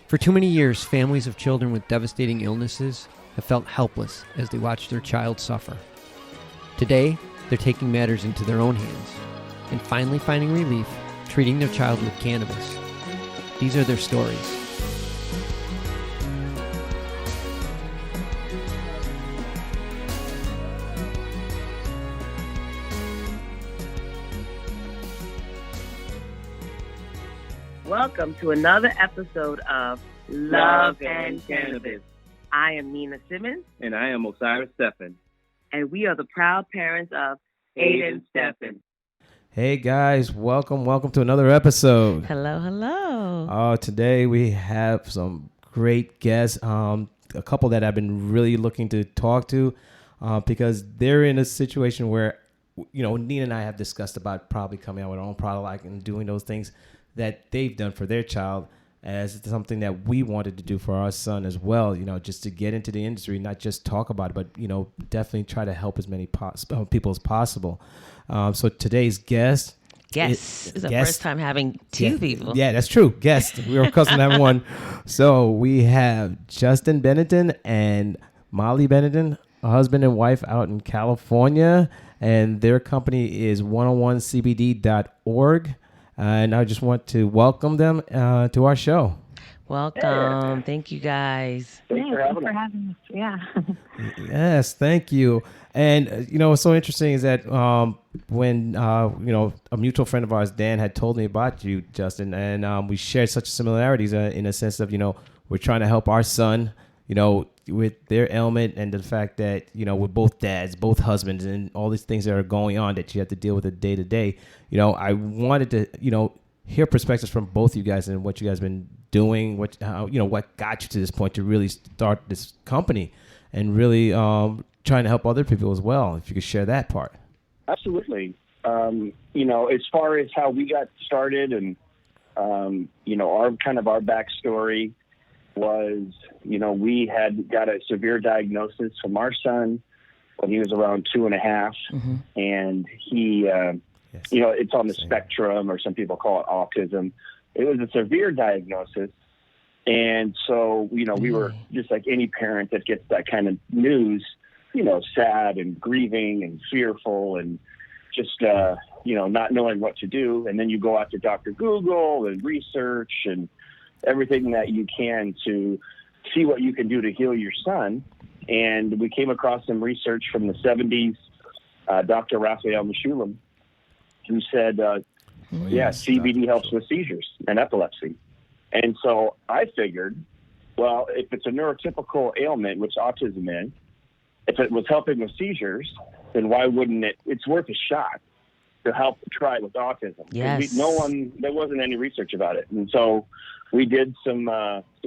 For too many years, families of children with devastating illnesses have felt helpless as they watch their child suffer. Today, they're taking matters into their own hands and finally finding relief treating their child with cannabis. These are their stories. Welcome to another episode of Love and Cannabis. I am Nina Simmons. And I am Osiris Steffen. And we are the proud parents of Aiden Steffen. Hey guys, welcome to another episode. Hello. Today we have some great guests, a couple that I've been really looking to talk to because they're in a situation where, Nina and I have discussed about probably coming out with our own product and doing those things that they've done for their child as something that we wanted to do for our son as well, just to get into the industry, not just talk about it, but, definitely try to help as many people as possible. So today's guest. Yes. It's the first time having two people. Yeah, that's true. Guest. We were accustomed to having one. So we have Justin Benton and Mollie Benton, a husband and wife out in California, and their company is 101cbd.org. And I just want to welcome them to our show. Welcome. Thank you, guys. Thanks for having us. Yeah. Yes, thank you. And, what's so interesting is that when, a mutual friend of ours, Dan, had told me about you, Justin, and we shared such similarities in a sense of, we're trying to help our son, with their ailment and the fact that, with both dads, both husbands, and all these things that are going on that you have to deal with it day to day, I wanted to, hear perspectives from both of you guys and what you guys been doing, what got you to this point to really start this company and really trying to help other people as well. If you could share that part. Absolutely. As far as how we got started and, our backstory was, we had got a severe diagnosis from our son when he was around 2.5. Mm-hmm. And he, it's on the spectrum, or some people call it autism. It was a severe diagnosis. And so, we were just like any parent that gets that kind of news, sad and grieving and fearful and just, not knowing what to do. And then you go out to Dr. Google and research and everything that you can to see what you can do to heal your son. And we came across some research from the 70s, Dr. Raphael Mechoulam, who said, CBD helps with seizures and epilepsy. And so I figured, well, if it's a neurotypical ailment, which autism is, if it was helping with seizures, then why wouldn't it? It's worth a shot to help try it with autism. Yes. There wasn't any research about it. And so we did some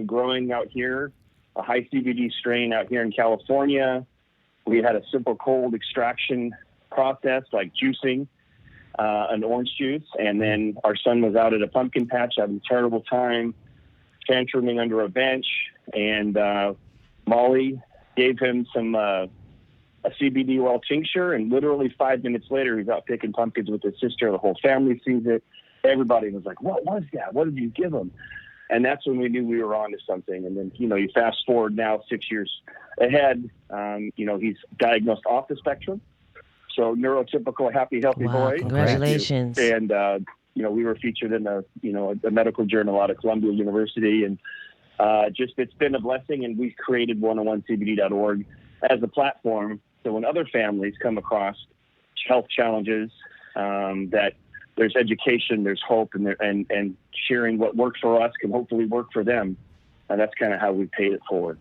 growing out here, a high CBD strain out here in California. We had a simple cold extraction process like juicing an orange juice. And then our son was out at a pumpkin patch having a terrible time, tantruming under a bench. And Mollie gave him some a CBD oil tincture, and literally 5 minutes later, he's out picking pumpkins with his sister. The whole family sees it. Everybody was like, "What was that? What did you give him?" And that's when we knew we were on to something. And then, you fast forward now 6 years ahead, he's diagnosed off the spectrum. So neurotypical, happy, healthy boy. Congratulations. And, we were featured in a medical journal out of Columbia University. And it's been a blessing. And we've created 101cbd.org as a platform. So when other families come across health challenges, that there's education, there's hope, and sharing what works for us can hopefully work for them. And that's kind of how we paid it forward.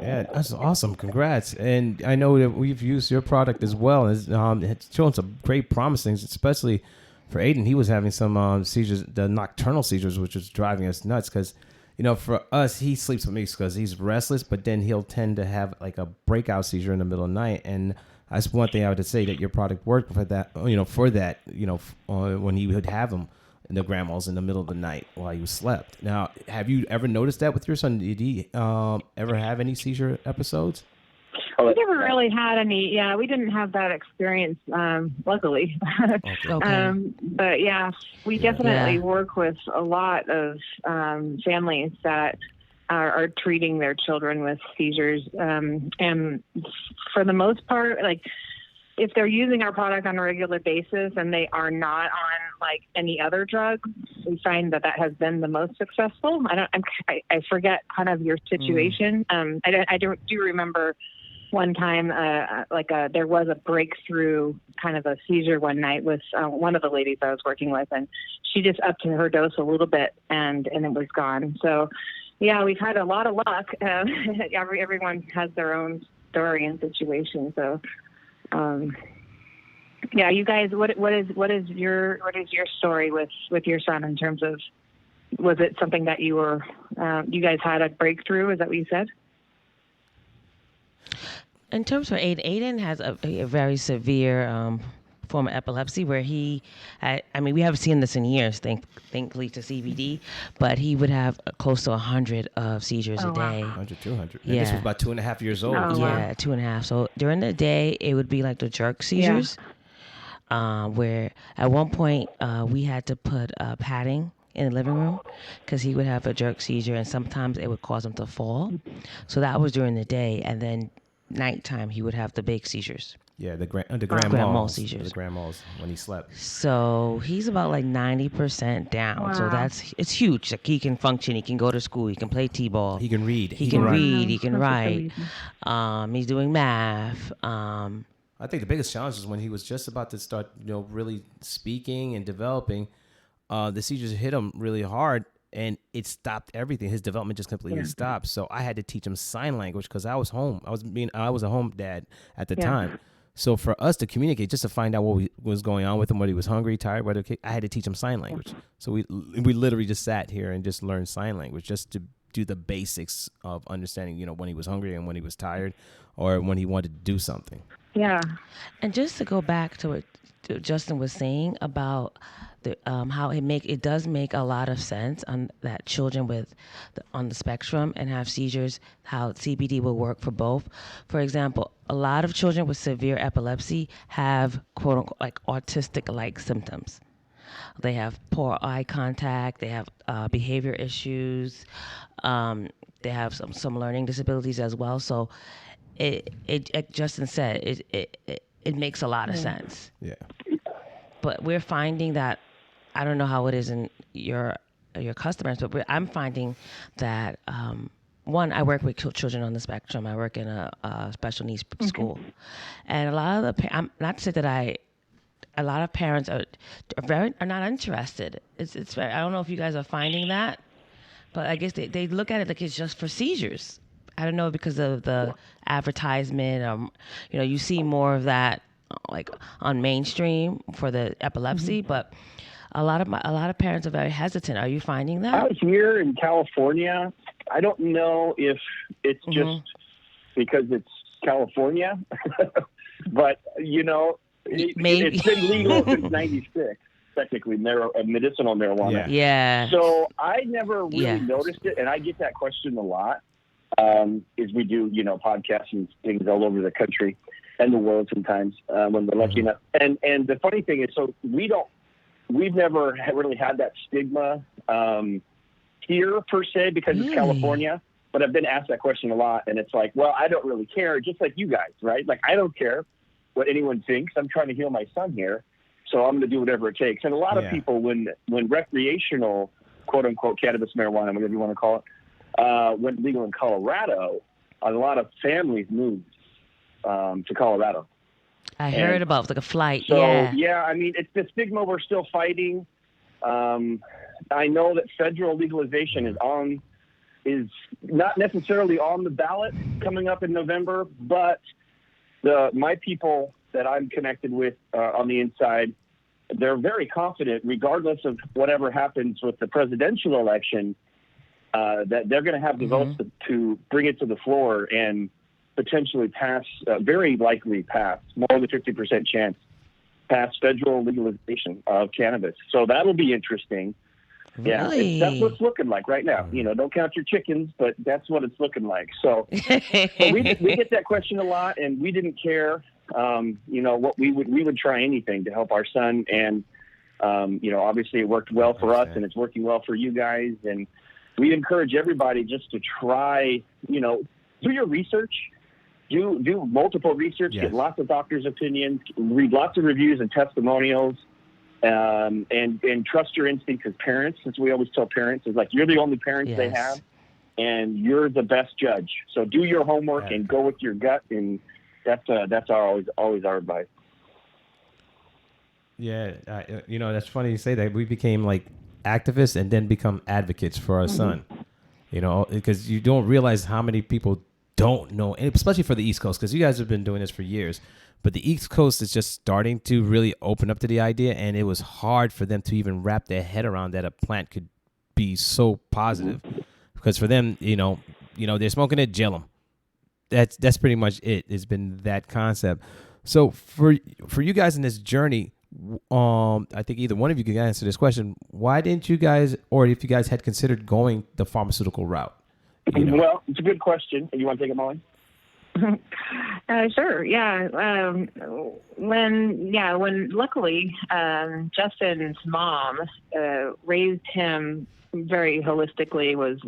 Yeah, that's awesome. Congrats. And I know that we've used your product as well. It's shown some great promising, especially for Aiden. He was having some seizures, the nocturnal seizures, which was driving us nuts because, for us, he sleeps with me because he's restless, but then he'll tend to have like a breakout seizure in the middle of the night. And that's one thing I would say that your product worked for that, when he would have them in the grandmas in the middle of the night while you slept. Now, have you ever noticed that with your son? Did he ever have any seizure episodes? We never really had any. Yeah, we didn't have that experience, luckily. Okay. But yeah, we definitely work with a lot of families that are treating their children with seizures, and for the most part, like, if they're using our product on a regular basis and they are not on like any other drug, we find that has been the most successful. I forget kind of your situation. I do remember one time, there was a breakthrough kind of a seizure one night with one of the ladies I was working with, and she just upped her dose a little bit and it was gone. So yeah, we've had a lot of luck. Everyone has their own story and situation. So, yeah, you guys, what is your story with your son in terms of, was it something that you guys had a breakthrough? Is that what you said? In terms of Aiden has a very severe form of epilepsy where we haven't seen this in years, thankfully to CBD, but he would have close to 100 of seizures a day. 100, 200. Yeah. And this was about 2.5 years old. Oh, yeah, 2.5. So during the day, it would be like the jerk seizures, where at one point we had to put padding in the living room because he would have a jerk seizure, and sometimes it would cause him to fall. So that was during the day, and then nighttime he would have the big seizures. Yeah, the grand mal seizures. The grand mals when he slept. So he's about like 90% down. Wow. So it's huge. Like, he can function. He can go to school. He can play t-ball. He can read. He can read. He can write. He's doing math. I think the biggest challenge is when he was just about to start, really speaking and developing. The seizures hit him really hard, and it stopped everything. His development just completely stopped. So I had to teach him sign language because I was home. I was a home dad at the time. So for us to communicate, just to find out what was going on with him, whether he was hungry, tired, I had to teach him sign language. So we literally just sat here and just learned sign language just to do the basics of understanding, when he was hungry and when he was tired or when he wanted to do something. Yeah. And just to go back to what Justin was saying about how it does make a lot of sense on that children on the spectrum and have seizures, how CBD will work for both. For example, a lot of children with severe epilepsy have quote unquote like autistic-like symptoms. They have poor eye contact. They have behavior issues. They have some learning disabilities as well. So it Justin said it makes a lot of sense. Yeah. But we're finding that, I don't know how it is in your customers, but I'm finding that, one, I work with children on the spectrum. I work in a special needs school. And a lot of not to say that a lot of parents are not interested. It's very, I don't know if you guys are finding that, but I guess they look at it like it's just for seizures. I don't know, because of the advertisement, you see more of that like on mainstream for the epilepsy, but a lot of parents are very hesitant. Are you finding that? Out here in California, I don't know if it's just because it's California, but it's been legal since '96. Technically, medicinal marijuana. Yeah. So I never really noticed it, and I get that question a lot. Is we do podcasts and things all over the country and the world sometimes when we're lucky enough. And the funny thing is, so we've never really had that stigma here per se because it's California. But I've been asked that question a lot, and it's like, well, I don't really care, just like you guys, right? Like, I don't care what anyone thinks. I'm trying to heal my son here, so I'm going to do whatever it takes. And a lot of people, when recreational, quote unquote, cannabis, marijuana, whatever you want to call it, went legal in Colorado, a lot of families moved to Colorado. I heard about like a flight. So I mean, it's the stigma we're still fighting. I know that federal legalization is not necessarily on the ballot coming up in November, but my people that I'm connected with on the inside, they're very confident, regardless of whatever happens with the presidential election, that they're going to have the votes to bring it to the floor and potentially pass, very likely pass, more than 50% chance, pass federal legalization of cannabis. So that'll be interesting. Yeah, Really? that's what it's looking like right now. Don't count your chickens, but that's what it's looking like. So we get that question a lot, and we didn't care. What we would try anything to help our son, and obviously it worked well for us, and it's working well for you guys. And we encourage everybody just to try, do your research, do multiple research, get lots of doctors' opinions, read lots of reviews and testimonials. And trust your instincts as parents, as we always tell parents, is like, you're the only parents they have, and you're the best judge. So do your homework and go with your gut, and that's always our advice. Yeah, that's funny you say that. We became like activists and then become advocates for our son. Because you don't realize how many people don't know, and especially for the East Coast, because you guys have been doing this for years. But the East Coast is just starting to really open up to the idea, and it was hard for them to even wrap their head around that a plant could be so positive. Because for them, they're smoking it, jail them. That's pretty much it. It's been that concept. So for you guys in this journey, I think either one of you can answer this question. Why didn't you guys, or if you guys had considered going the pharmaceutical route? Well, it's a good question. You want to take it, Mollie? Sure. Yeah. When luckily Justin's mom raised him very holistically, was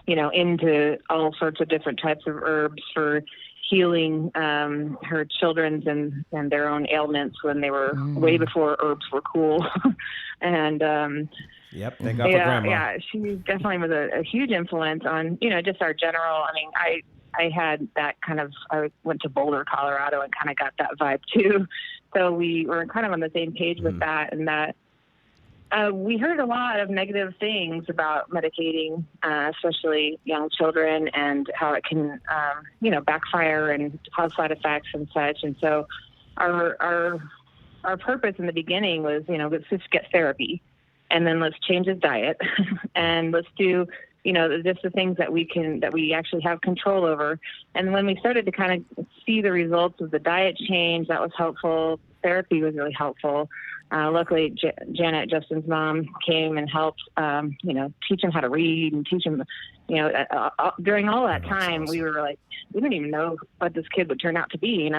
into all sorts of different types of herbs for healing her children's and their own ailments when they were way before herbs were cool. And thank God for Grandma. Yeah, she definitely was a huge influence on just our general. I mean, I had that I went to Boulder, Colorado, and kind of got that vibe too. So we were kind of on the same page with that, and that we heard a lot of negative things about medicating, especially young children, and how it can, backfire and cause side effects and such. And so our purpose in the beginning was, let's just get therapy, and then let's change his diet, and let's do just the things that we actually have control over. And when we started to kind of see the results of the diet change, that was helpful. Therapy was really helpful. Luckily, Janet, Justin's mom, came and helped, teach him how to read and teach him, during all that time, we were like, we didn't even know what this kid would turn out to be,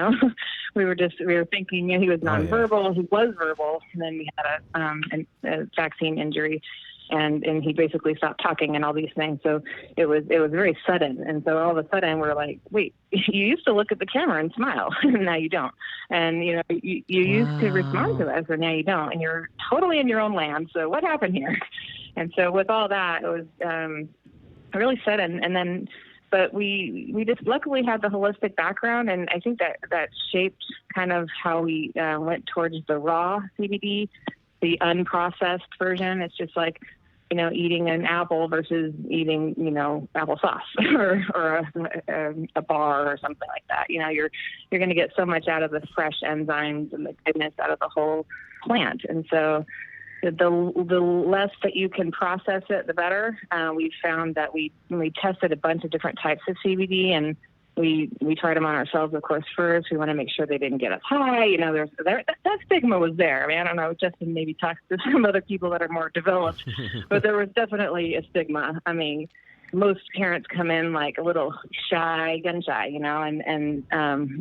we were thinking he was nonverbal. He was verbal. And then we had a vaccine injury. And he basically stopped talking and all these things. So it was very sudden. And so all of a sudden we're like, wait, you used to look at the camera and smile. Now you don't. And, you used to respond to us, and now you don't. And you're totally in your own land. So what happened here? And so with all that, it was really sudden. And then, but we just luckily had the holistic background. And I think that shaped kind of how we went towards the raw CBD, the unprocessed version. It's just like, eating an apple versus eating, applesauce or a bar or something like that. You're going to get so much out of the fresh enzymes and the goodness out of the whole plant. And so the less that you can process it, the better. We found that we tested a bunch of different types of CBD, and we tried them on ourselves, of course, first. We want to make sure they didn't get us high. That stigma was there. I mean, I don't know, Justin maybe talks to some other people that are more developed, but there was definitely a stigma. I mean, most parents come in like a little gun shy,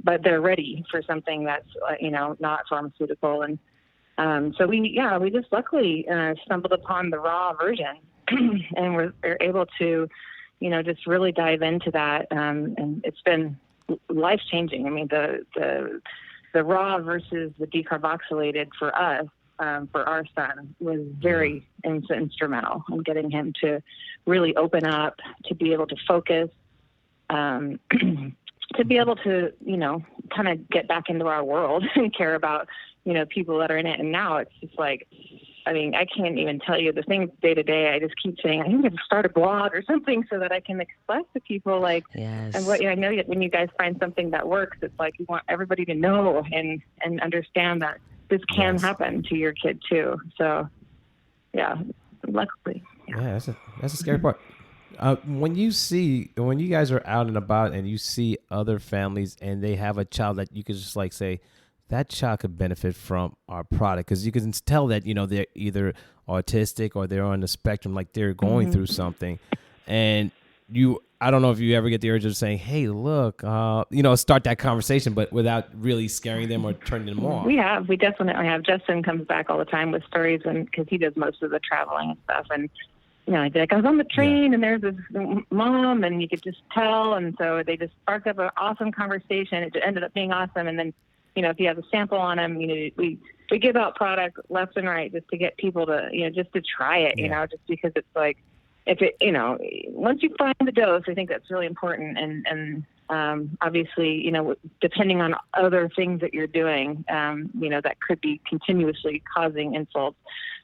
but they're ready for something that's, not pharmaceutical. And so we just luckily stumbled upon the raw version and we're able to just really dive into that. And it's been life-changing. I mean, the raw versus the decarboxylated for us, for our son, was very instrumental in getting him to really open up, to be able to focus, to be able to, kind of get back into our world and care about, people that are in it. And now it's just like, I mean, I can't even tell you the things day to day. I just keep saying, I need to start a blog or something so that I can express to people, like, yes. And what I know that when you guys find something that works, it's like you want everybody to know and understand that this can happen to your kid too. So, yeah, luckily. Yeah, that's a scary part. When you guys are out and about and you see other families and they have a child that you could just like say, that child could benefit from our product, because you can tell that, you know, they're either autistic or they're on the spectrum, like they're going through something. And I don't know if you ever get the urge of saying, hey, look, you know, start that conversation, but without really scaring them or turning them off. We definitely have. Justin comes back all the time with stories, and because he does most of the traveling and stuff. And, you know, I was on the train and there's this mom, and you could just tell. And so they just sparked up an awesome conversation. It ended up being awesome. And then, you know, if you have a sample on them, you know, we give out product left and right just to get people to, you know, just to try it, you know, just because it's like, if it, you know, once you find the dose, I think that's really important. And obviously, you know, depending on other things that you're doing, you know, that could be continuously causing insults.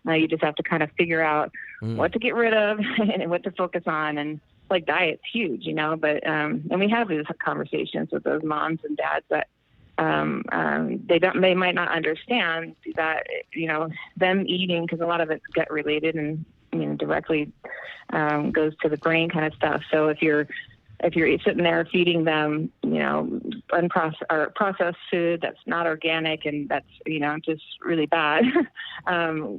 Now you just have to kind of figure out what to get rid of and what to focus on. And like diet's huge, you know, but, and we have these conversations with those moms and dads that, they might not understand that, you know, them eating, because a lot of it's gut related and, you know, directly goes to the brain kind of stuff. So if you're sitting there feeding them, you know, processed food that's not organic and that's, you know, just really bad,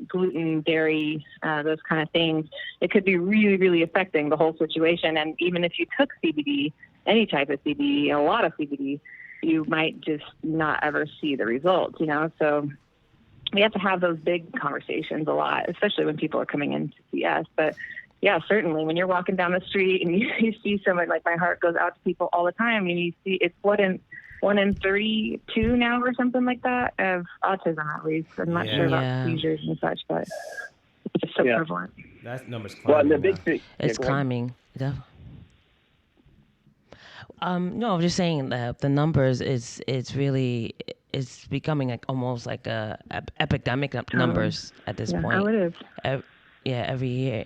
gluten, dairy, those kind of things, it could be really, really affecting the whole situation. And even if you took CBD, any type of CBD, a lot of CBD, you might just not ever see the results, you know. So we have to have those big conversations a lot, especially when people are coming in to see us. But yeah, certainly when you're walking down the street and you see someone, like my heart goes out to people all the time, and you see it's one in 32 now or something like that of autism, at least. I'm not sure about seizures and such, but it's so prevalent. That number's climbing. Well, the big thing, it's climbing. No, I'm just saying that the numbers it's becoming like almost like a epidemic numbers at this point. Oh, it is. Every year.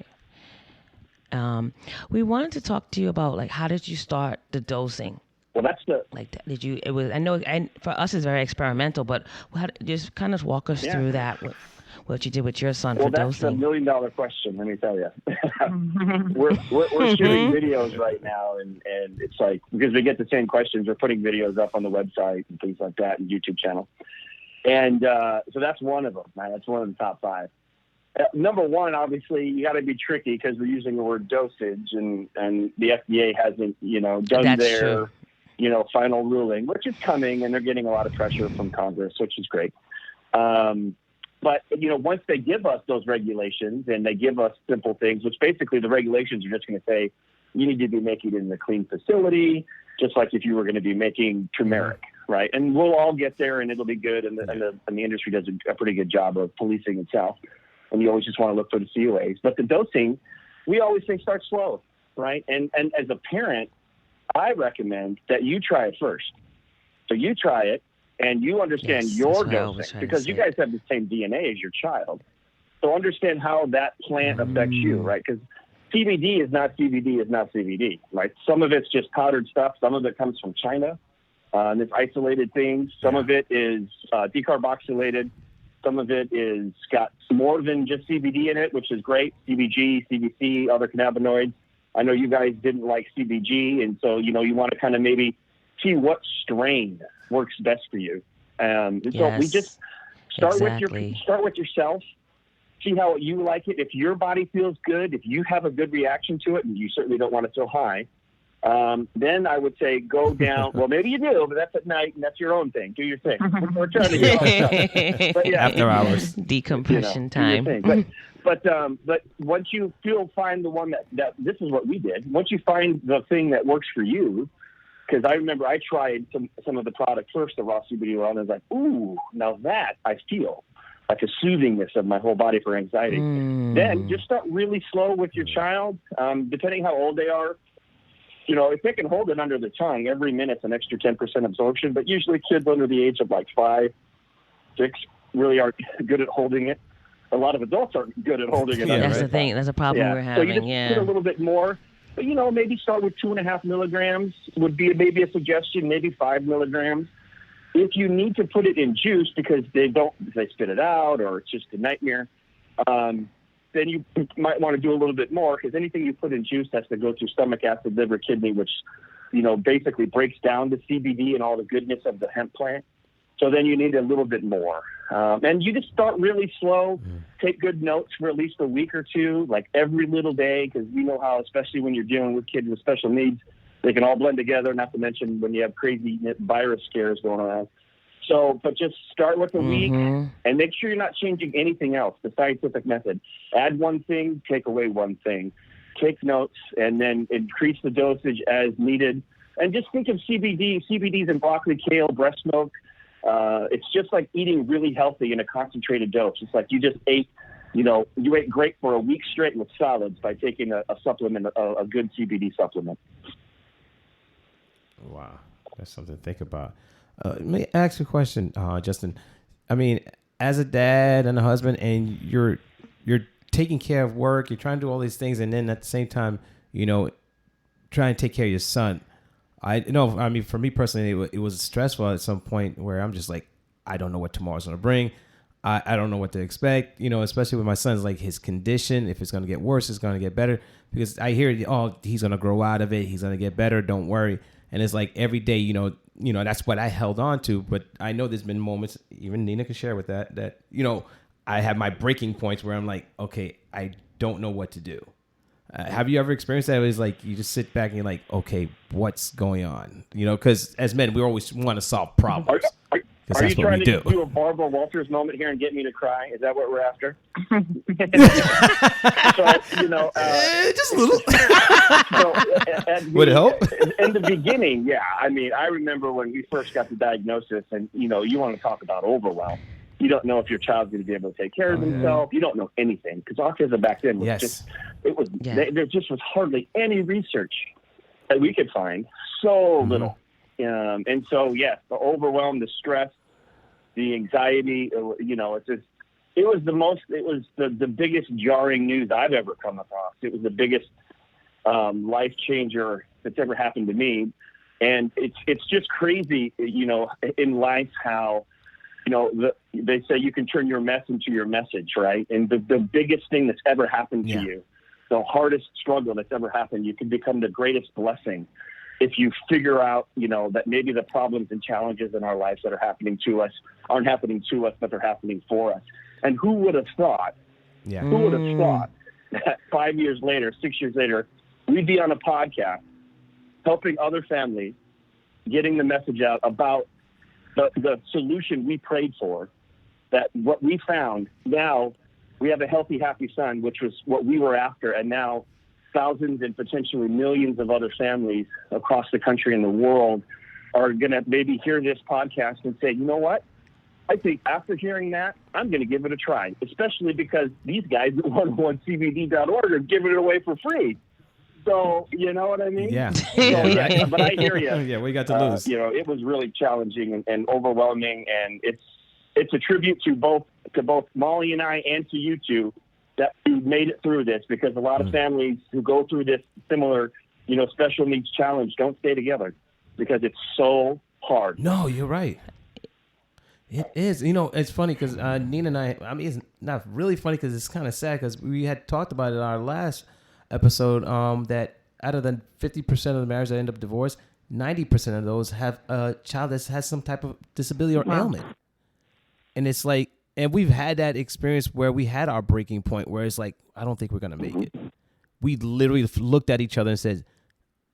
We wanted to talk to you about, like, how did you start the dosing? Well, that's I know, and for us it's very experimental, but just kind of walk us through that. What you did with your son for dosing. Well, that's $1 million question, let me tell you. we're shooting videos right now, and it's like, because we get the same questions, we're putting videos up on the website and things like that, and YouTube channel. And so that's one of them, man. That's one of the top 5. Number one, obviously, you got to be tricky because we're using the word dosage, and the FDA hasn't, you know, done their, you know, final ruling, which is coming, and they're getting a lot of pressure from Congress, which is great. But, you know, once they give us those regulations and they give us simple things, which basically the regulations are just going to say, you need to be making it in a clean facility, just like if you were going to be making turmeric, right? And we'll all get there and it'll be good. And the industry does a pretty good job of policing itself. And you always just want to look for the COAs. But the dosing, we always say start slow, right? And as a parent, I recommend that you try it first. So you try it. And you understand your dosing, because you guys have the same DNA as your child. So understand how that plant affects you, right? Because CBD is not CBD, right? Some of it's just powdered stuff. Some of it comes from China, and it's isolated things. Some of it is decarboxylated. Some of it is got more than just CBD in it, which is great. CBG, CBC, other cannabinoids. I know you guys didn't like CBG, and so, you know, you want to kind of maybe see what strain works best for you. So we just start with yourself, see how you like it. If your body feels good, if you have a good reaction to it, and you certainly don't want it so high, then I would say go down. Well, maybe you do, but that's at night, and that's your own thing. Do your thing. We're trying to get all stuff. But yeah, after hours, decompression time. But once you find the one that this is what we did. Once you find the thing that works for you. Because I remember I tried some of the product first, the raw CBD oil, and I was like, ooh, now that I feel like a soothingness of my whole body for anxiety. Then just start really slow with your child, depending how old they are. You know, if they can hold it under the tongue, every minute's an extra 10% absorption, but usually kids under the age of like 5, 6 really aren't good at holding it. A lot of adults aren't good at holding it. That's the thing. That's a problem we're having. So you just put a little bit more. But, you know, maybe start with 2.5 milligrams would be maybe a suggestion, maybe 5 milligrams. If you need to put it in juice because they spit it out or it's just a nightmare, then you might want to do a little bit more, because anything you put in juice has to go through stomach acid, liver, kidney, which, you know, basically breaks down the CBD and all the goodness of the hemp plant. So then you need a little bit more. And you just start really slow, take good notes for at least a week or two, like every little day, because you know how, especially when you're dealing with kids with special needs, they can all blend together, not to mention when you have crazy virus scares going around. So, but just start with a week and make sure you're not changing anything else, the scientific method. Add one thing, take away one thing. Take notes, and then increase the dosage as needed. And just think of CBD. CBD's in broccoli, kale, breast milk. It's just like eating really healthy in a concentrated dose. It's like you just ate, you ate great for a week straight with solids by taking a supplement, a good CBD supplement. Wow, that's something to think about. Let me ask you a question, Justin. I mean, as a dad and a husband, and you're taking care of work, you're trying to do all these things, and then at the same time, trying to take care of your son. For me personally, it was stressful at some point where I'm just like, I don't know what tomorrow's going to bring. I don't know what to expect, especially with my son's like his condition. If it's going to get worse, it's going to get better, because I hear, he's going to grow out of it. He's going to get better. Don't worry. And it's like every day, that's what I held on to. But I know there's been moments, even Nina can share with that, I have my breaking points where I'm like, okay, I don't know what to do. Have you ever experienced that? It was like you just sit back and you're like, okay, what's going on? Because as men, we always want to solve problems. Are you trying to do a Barbara Walters moment here and get me to cry? Is that what we're after? Just a little. Would it help? In the beginning, yeah. I mean, I remember when we first got the diagnosis, and you want to talk about overwhelm. You don't know if your child's going to be able to take care of themselves. You don't know anything, because autism back then was there just was hardly any research that we could find. So little. And so, yes, the overwhelm, the stress, the anxiety, it was the biggest jarring news I've ever come across. It was the biggest life changer that's ever happened to me. And it's just crazy, in life how, they say you can turn your mess into your message, right? And the biggest thing that's ever happened to you, the hardest struggle that's ever happened, you can become the greatest blessing if you figure out, that maybe the problems and challenges in our lives that are happening to us aren't happening to us, but they're happening for us. And who would have thought? Yeah. Who would have thought that 5 years later, 6 years later, we'd be on a podcast helping other families, getting the message out about the solution we prayed for, that what we found, now we have a healthy, happy son, which was what we were after. And now thousands and potentially millions of other families across the country and the world are going to maybe hear this podcast and say, you know what? I think after hearing that, I'm going to give it a try, especially because these guys at 101cbd.org are giving it away for free. So, you know what I mean? Yeah. But I hear you. Yeah, we got to lose. It was really challenging and overwhelming, and it's a tribute to both Mollie and I and to you two that you made it through this, because a lot of families who go through this similar, special needs challenge don't stay together because it's so hard. No, you're right. It is. It's funny because Nina and it's not really funny because it's kind of sad, because we had talked about it in our last episode, that out of the 50% of the marriages that end up divorced, 90% of those have a child that has some type of disability or ailment. And it's like, and we've had that experience where we had our breaking point where it's like, I don't think we're going to make it. We literally looked at each other and said,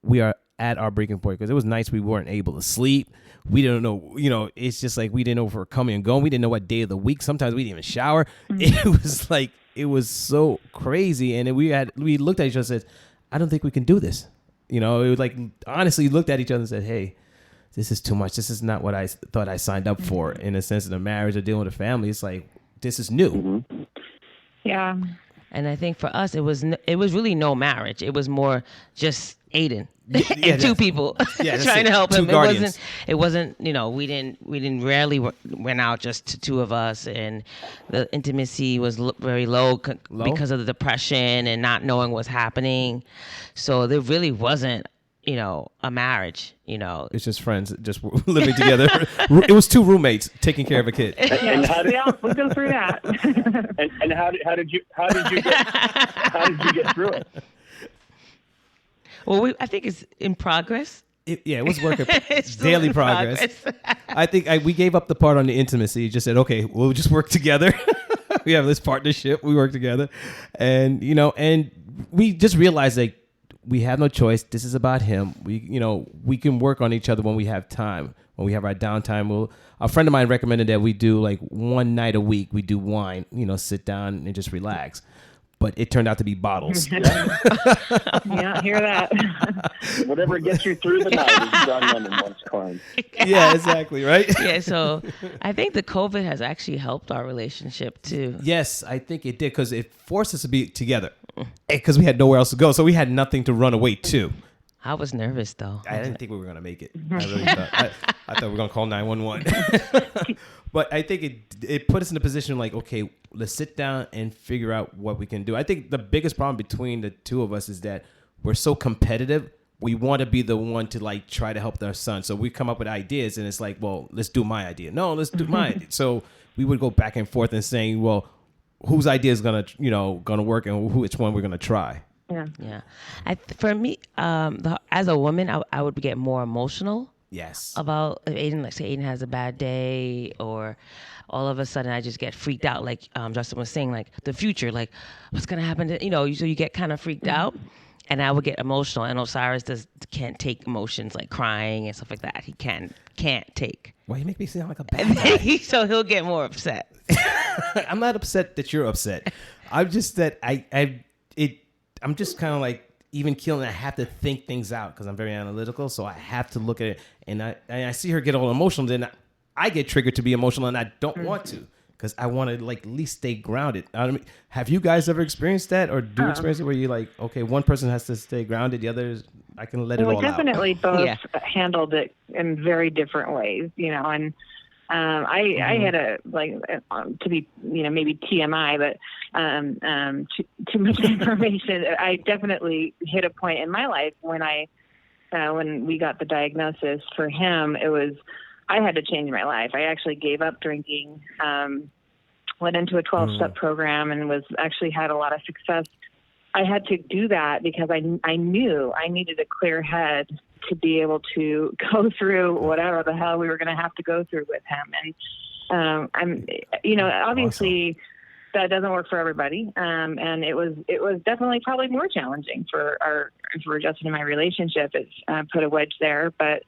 we are at our breaking point, because it was nights we weren't able to sleep. We didn't know, it's just like we didn't know if we were coming and going. We didn't know what day of the week. Sometimes we didn't even shower. It was like, it was so crazy. And we looked at each other and said, I don't think we can do this. It was like, honestly looked at each other and said, hey, this is too much. This is not what I thought I signed up for, in a sense of the marriage or dealing with a family. It's like, this is new. Yeah. And I think for us, it was really no marriage. It was more just Aiden and two people trying to help him. It wasn't. We didn't rarely went out just to two of us, and the intimacy was very low because of the depression and not knowing what's happening. So there really wasn't, a marriage. It's just friends, just living together. It was two roommates taking care of a kid. And we go through that. and how did you get through it? Well, I think it's in progress. It was work It's still daily in progress. I think we gave up the part on the intimacy. Just said, okay, we'll just work together. We have this partnership. We work together, and we just realized like we have no choice. This is about him. We can work on each other when we have time. When we have our downtime, a friend of mine recommended that we do like one night a week. We do wine, sit down and just relax. But it turned out to be bottles. Yeah, hear that. Whatever gets you through the night is John Lennon once coined. Yeah, exactly, right? Yeah, so I think the COVID has actually helped our relationship too. Yes, I think it did because it forced us to be together because we had nowhere else to go. So we had nothing to run away to. I was nervous though. I didn't think we were going to make it. I really thought. I thought we were going to call 911. But I think it put us in a position like, okay, let's sit down and figure out what we can do. I think the biggest problem between the two of us is that we're so competitive. We want to be the one to like try to help our son. So we come up with ideas and it's like, well, let's do my idea. No, let's do my idea. So we would go back and forth and saying, well, whose idea is going to work and which one we're going to try. Yeah. For me, as a woman, I would get more emotional. Yes. About Aiden, like say Aiden has a bad day, or all of a sudden I just get freaked out. Like Justin was saying, like the future, like what's gonna happen to so you get kind of freaked out, and I would get emotional. And Osiris can't take emotions like crying and stuff like that. He can't take. Well, you make me sound like a bad guy. So he'll get more upset. I'm not upset that you're upset. I'm just that I'm just kind of like even keeling. I have to think things out because I'm very analytical. So I have to look at it, and I see her get all emotional. Then I get triggered to be emotional, and I don't want to because I want to like at least stay grounded. Have you guys ever experienced that, or do experience it where you like, okay, one person has to stay grounded, the others I can let it all out. We definitely both handled it in very different ways, and. I had to be, maybe TMI, but too much information. I definitely hit a point in my life when we got the diagnosis for him. I had to change my life. I actually gave up drinking, went into a 12-step program, and had a lot of success. I had to do that because I knew I needed a clear head to be able to go through whatever the hell we were going to have to go through with him. And obviously that doesn't work for everybody. And it was definitely probably more challenging for Justin and my relationship. It's put a wedge there, but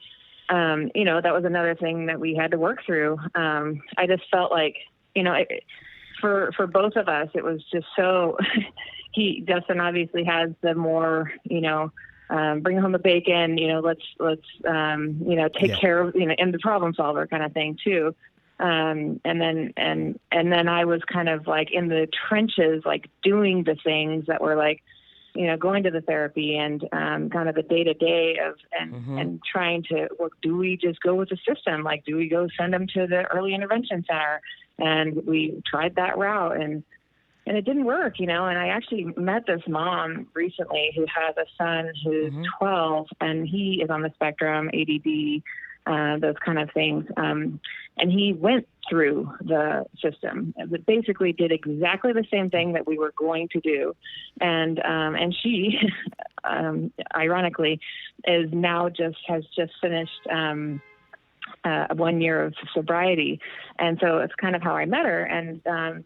that was another thing that we had to work through. I just felt like, for both of us, it was just so. Justin obviously has the more, bring home the bacon, let's take care of, and the problem solver kind of thing too. And then I was kind of like in the trenches, like doing the things that were like, going to the therapy and kind of the day to day of and trying to, well, do we just go with the system? Like, do we go send them to the early intervention center? And we tried that route and it didn't work, and I actually met this mom recently who has a son who's 12 and he is on the spectrum, ADD, those kind of things. And he went through the system, but basically did exactly the same thing that we were going to do. And she, ironically, is now has just finished 1 year of sobriety. And so it's kind of how I met her. And,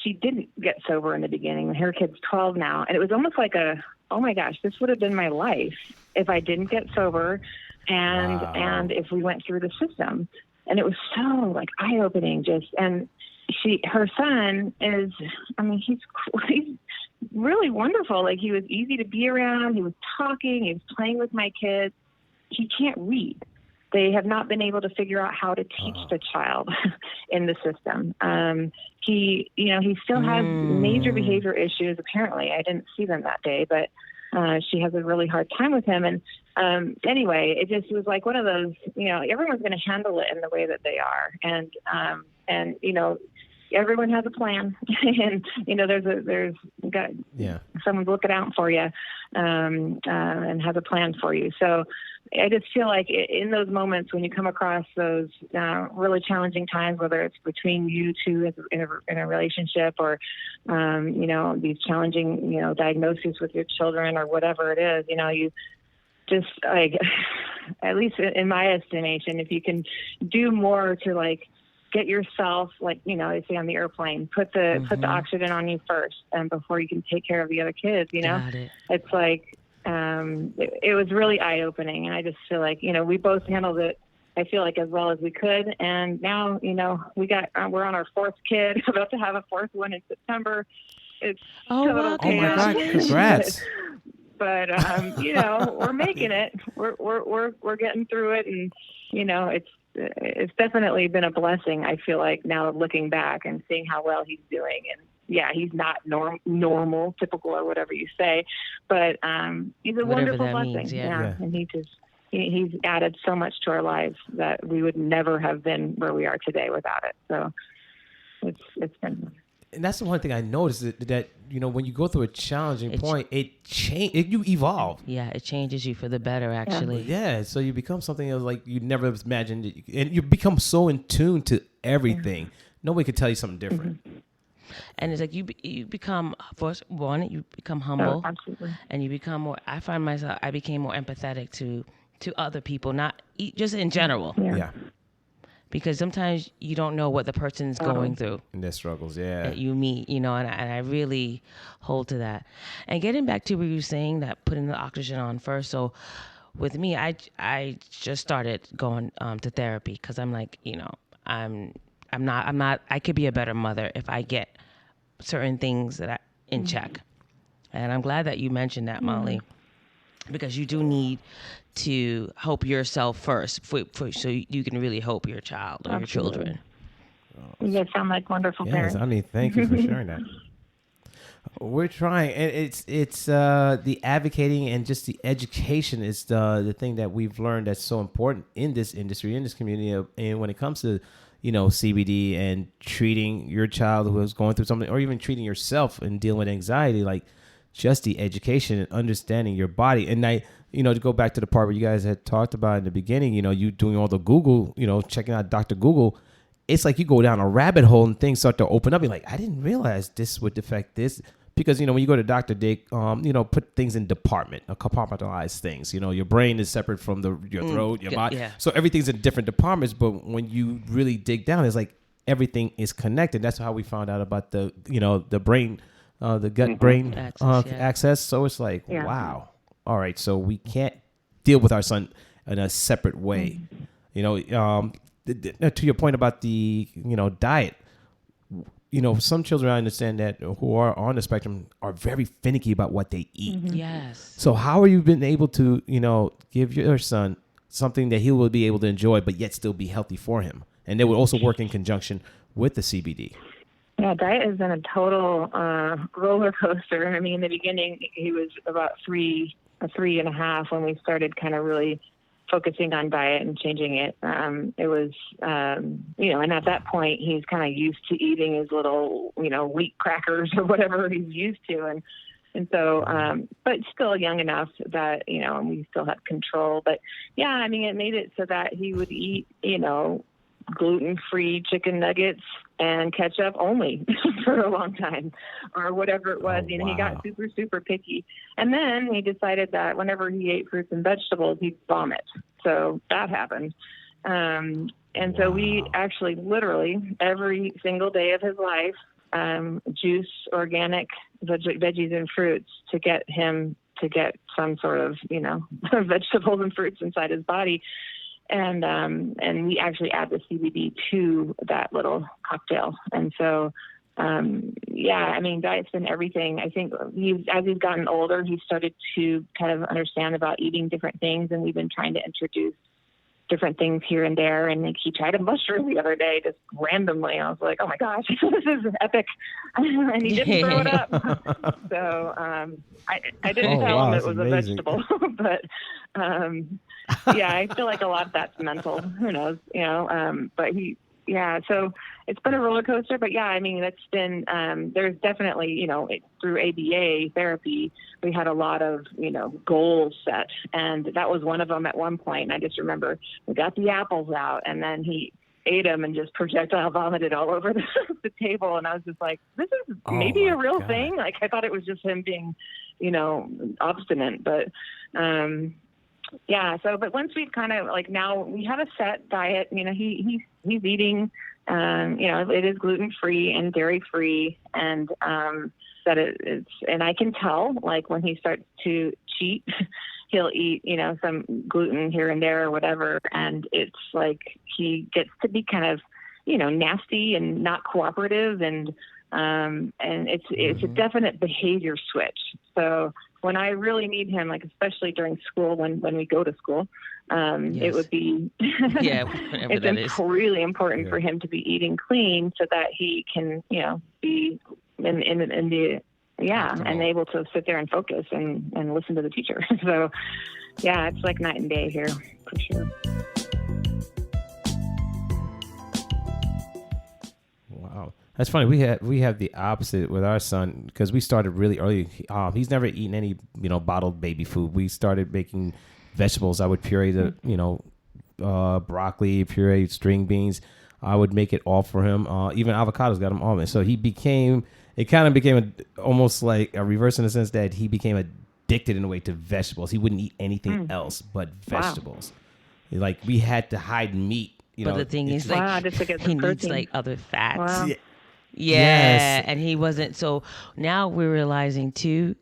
she didn't get sober in the beginning. Her kid's 12 now. And it was almost like oh my gosh, this would have been my life if I didn't get sober and if we went through the system. And it was so like eye-opening and her son is, he's really wonderful. Like he was easy to be around. He was talking, he was playing with my kids. He can't read. They have not been able to figure out how to teach the child in the system. He still has major behavior issues. Apparently, I didn't see them that day, but she has a really hard time with him. And anyway, it just was like one of those. Everyone's going to handle it in the way that they are, and everyone has a plan, and there's someone's looking out for you, and has a plan for you. So I just feel like in those moments when you come across those really challenging times, whether it's between you two in a relationship or these challenging diagnoses with your children or whatever it is, you just like, at least in my estimation, if you can do more to like get yourself, like, you know, they say on the airplane, put the oxygen on you first, and before you can take care of the other kids, you know. It's like it was really eye opening, and I just feel like, you know, we both handled it, I feel like, as well as we could, and now, you know, we're on our fourth kid, about to have a fourth one in September. It's wow, oh my God, congrats. But you know, we're making it. We're getting through it, and you know, it's definitely been a blessing. I feel like now looking back and seeing how well he's doing, and yeah, he's not normal, typical, or whatever you say, but he's a wonderful blessing. Means, yeah, and he's added so much to our lives that we would never have been where we are today without it. So it's been. And that's the one thing I noticed that you know, when you go through a challenging point, you evolve. Yeah, it changes you for the better, actually. Yeah, so you become something else like you never imagined, and you become so in tune to everything. Mm-hmm. Nobody could tell you something different. Mm-hmm. And it's like you become, first one, you become humble, and you become more. I find myself, I became more empathetic to other people, not just in general. Yeah. Because sometimes you don't know what the person's going through. And their struggles, yeah. That you meet, you know, and I really hold to that. And getting back to what you were saying, that putting the oxygen on first. So with me, I just started going to therapy because I'm like, you know, I'm not, I could be a better mother if I get certain things that in check. And I'm glad that you mentioned that, Mollie, because you do need to help yourself first so you can really help your child or your children. You guys sound like wonderful parents. I mean, thank you for sharing that. We're trying, and it's the advocating and just the education is the thing that we've learned that's so important in this industry, in this community, and when it comes to, you know, CBD and treating your child who is going through something, or even treating yourself and dealing with anxiety, like just the education and understanding your body. And you know, to go back to the part where you guys had talked about in the beginning, you know, you doing all the Google, you know, checking out Dr. Google, it's like you go down a rabbit hole and things start to open up. You're like, I didn't realize this would affect this. Because, you know, when you go to Dr. Dick, you know, put things in compartmentalize things. You know, your brain is separate from your throat, your body. Yeah. So everything's in different departments. But when you really dig down, it's like everything is connected. That's how we found out about the brain, the gut-brain access. So it's like, wow. All right, so we can't deal with our son in a separate way. You know, to your point about the, you know, diet, you know, some children, I understand that, who are on the spectrum are very finicky about what they eat. Yes. So how have you been able to, you know, give your son something that he will be able to enjoy, but yet still be healthy for him? And they would also work in conjunction with the CBD. Yeah, diet has been a total roller coaster. I mean, in the beginning, he was about 3.5 when we started kind of really focusing on diet and changing it. It was, you know, and at that point, he's kind of used to eating his little, you know, wheat crackers or whatever he's used to. And so, but still young enough that, you know, and we still had control. But yeah, I mean, it made it so that he would eat, you know, gluten-free chicken nuggets and ketchup only for a long time, or whatever it was. He got super, super picky. And then he decided that whenever he ate fruits and vegetables, he'd vomit. So that happened. So we actually literally every single day of his life, juice organic veggies and fruits to get him to get some sort of, you know, vegetables and fruits inside his body. And we actually add the CBD to that little cocktail. And so, I mean, diet's been everything. I think as he's gotten older, he started to kind of understand about eating different things. And we've been trying to introduce different things here and there. And like, he tried a mushroom the other day, just randomly. I was like, oh my gosh, this is epic. And he didn't throw it up. So I didn't tell him it was amazing. A vegetable, but I feel like a lot of that's mental, who knows, you know, but so it's been a roller coaster, but I mean, that's been, there's definitely, you know, through ABA therapy, we had a lot of, you know, goals set, and that was one of them at one point. And I just remember we got the apples out, and then he ate them and just projectile vomited all over the table. And I was just like, this is maybe a real thing. Like, I thought it was just him being, you know, obstinate, but, But once we've kind of like, now we have a set diet, he's eating, it is gluten-free and dairy-free, and that it's, and I can tell, like, when he starts to cheat, he'll eat, some gluten here and there or whatever. And it's like, he gets to be kind of, nasty and not cooperative. And it's a definite behavior switch. So when I really need him, like, especially during school, when we go to school, it would be, it's really important for him to be eating clean so that he can, be in the, and able to sit there and focus and listen to the teacher. So, it's like night and day here, for sure. Wow. That's funny. We have the opposite with our son, because we started really early. He's never eaten any, bottled baby food. We started making vegetables. I would puree the, broccoli, puree string beans. I would make it all for him. Even avocados got him almonds. So it kind of became almost like a reverse, in the sense that he became addicted in a way to vegetables. He wouldn't eat anything else but vegetables. Wow. Like, we had to hide meat. But the thing is, like, he needs like other fats. Wow. Yeah. Yes. And he wasn't. So now we're realizing too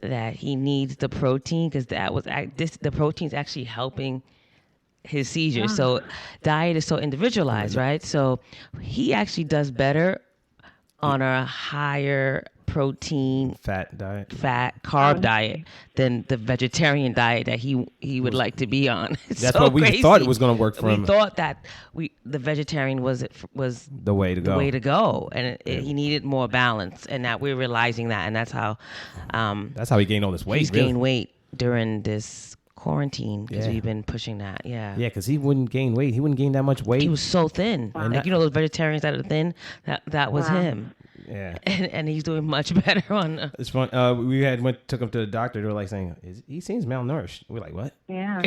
that he needs the protein, because the protein's actually helping his seizures. So diet is so individualized, right? So he actually does better on a higher protein, carb diet than the vegetarian diet that he would like to be on. That's what we thought it was going to work for him. We thought that the vegetarian was the way to go. And he needed more balance, and that we're realizing that, and that's how he gained all this weight. He's gained weight during this quarantine, because we've been pushing that. Because he wouldn't gain weight. He wouldn't gain that much weight. He was so thin. Wow. Like, those vegetarians that are thin, that was him. Yeah, and he's doing much better on. It's fun. We took him to the doctor. They were like saying, he seems malnourished. We're like, what? Yeah.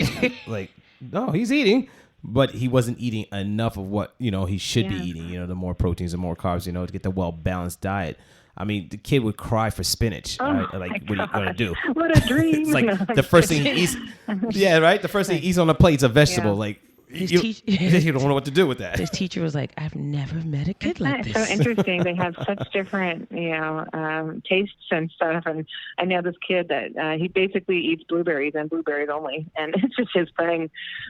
Like, no, he's eating, but he wasn't eating enough of what he should be eating. The more proteins and more carbs. To get the well balanced diet. I mean, the kid would cry for spinach. Right? Like, what are you gonna do? What a dream! It's like the first thing he eats. Yeah, right. The first thing he eats on the plate is a vegetable. Like. You don't know what to do with that. His teacher was like, I've never met a kid like this. So interesting. They have such different, tastes and stuff. And I know this kid that he basically eats blueberries and blueberries only, and it's just his thing.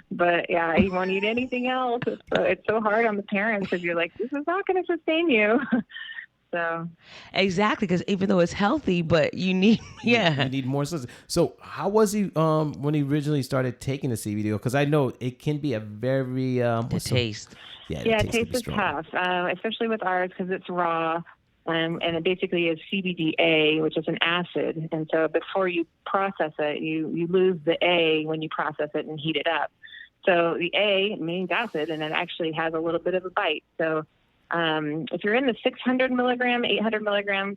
But he won't eat anything else. It's so hard on the parents, because you're like, this is not going to sustain you. So exactly, because even though it's healthy, but you need you need more. So how was he when he originally started taking the CBD? Because I know it can be a very the taste. Taste is tough, especially with ours, because it's raw, and it basically is CBD-A, which is an acid. And so before you process it, you lose the A when you process it and heat it up. So the A means acid, and it actually has a little bit of a bite. So if you're in the 600 milligram, 800 milligram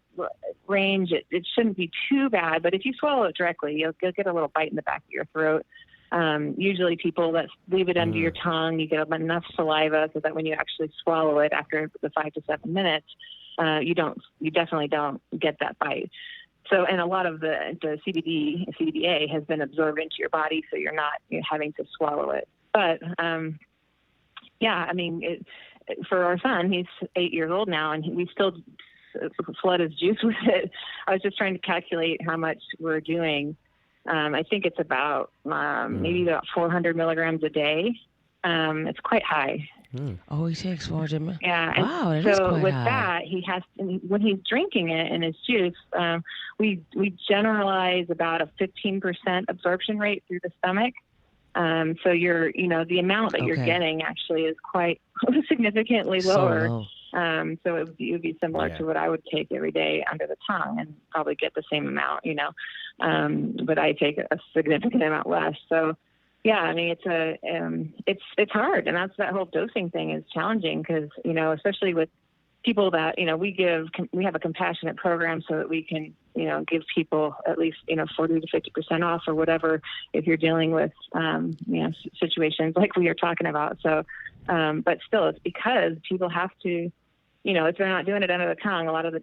range, it shouldn't be too bad. But if you swallow it directly, you'll get a little bite in the back of your throat. Usually people that leave it under your tongue, you get enough saliva so that when you actually swallow it after the 5 to 7 minutes, you definitely don't get that bite. So, and a lot of the CBD-A has been absorbed into your body, so you're not having to swallow it. But, for our son, he's 8 years old now, and we still flood his juice with it. I was just trying to calculate how much we're doing. I think it's about maybe about 400 milligrams a day. It's quite high. Oh, he takes 400. Yeah. Wow, that is quite with high. that, he has, when he's drinking it in his juice, we generalize about a 15% absorption rate through the stomach. So the amount that you're getting actually is quite significantly lower. So low. So it would be similar to what I would take every day under the tongue, and probably get the same amount, but I take a significant amount less. So it's hard. And that's that whole dosing thing is challenging, because, especially with people that, we have a compassionate program so that we can, give people at least, 40 to 50% off or whatever, if you're dealing with, situations like we are talking about. So, but still, it's because people have to, if they're not doing it under the tongue, a lot of the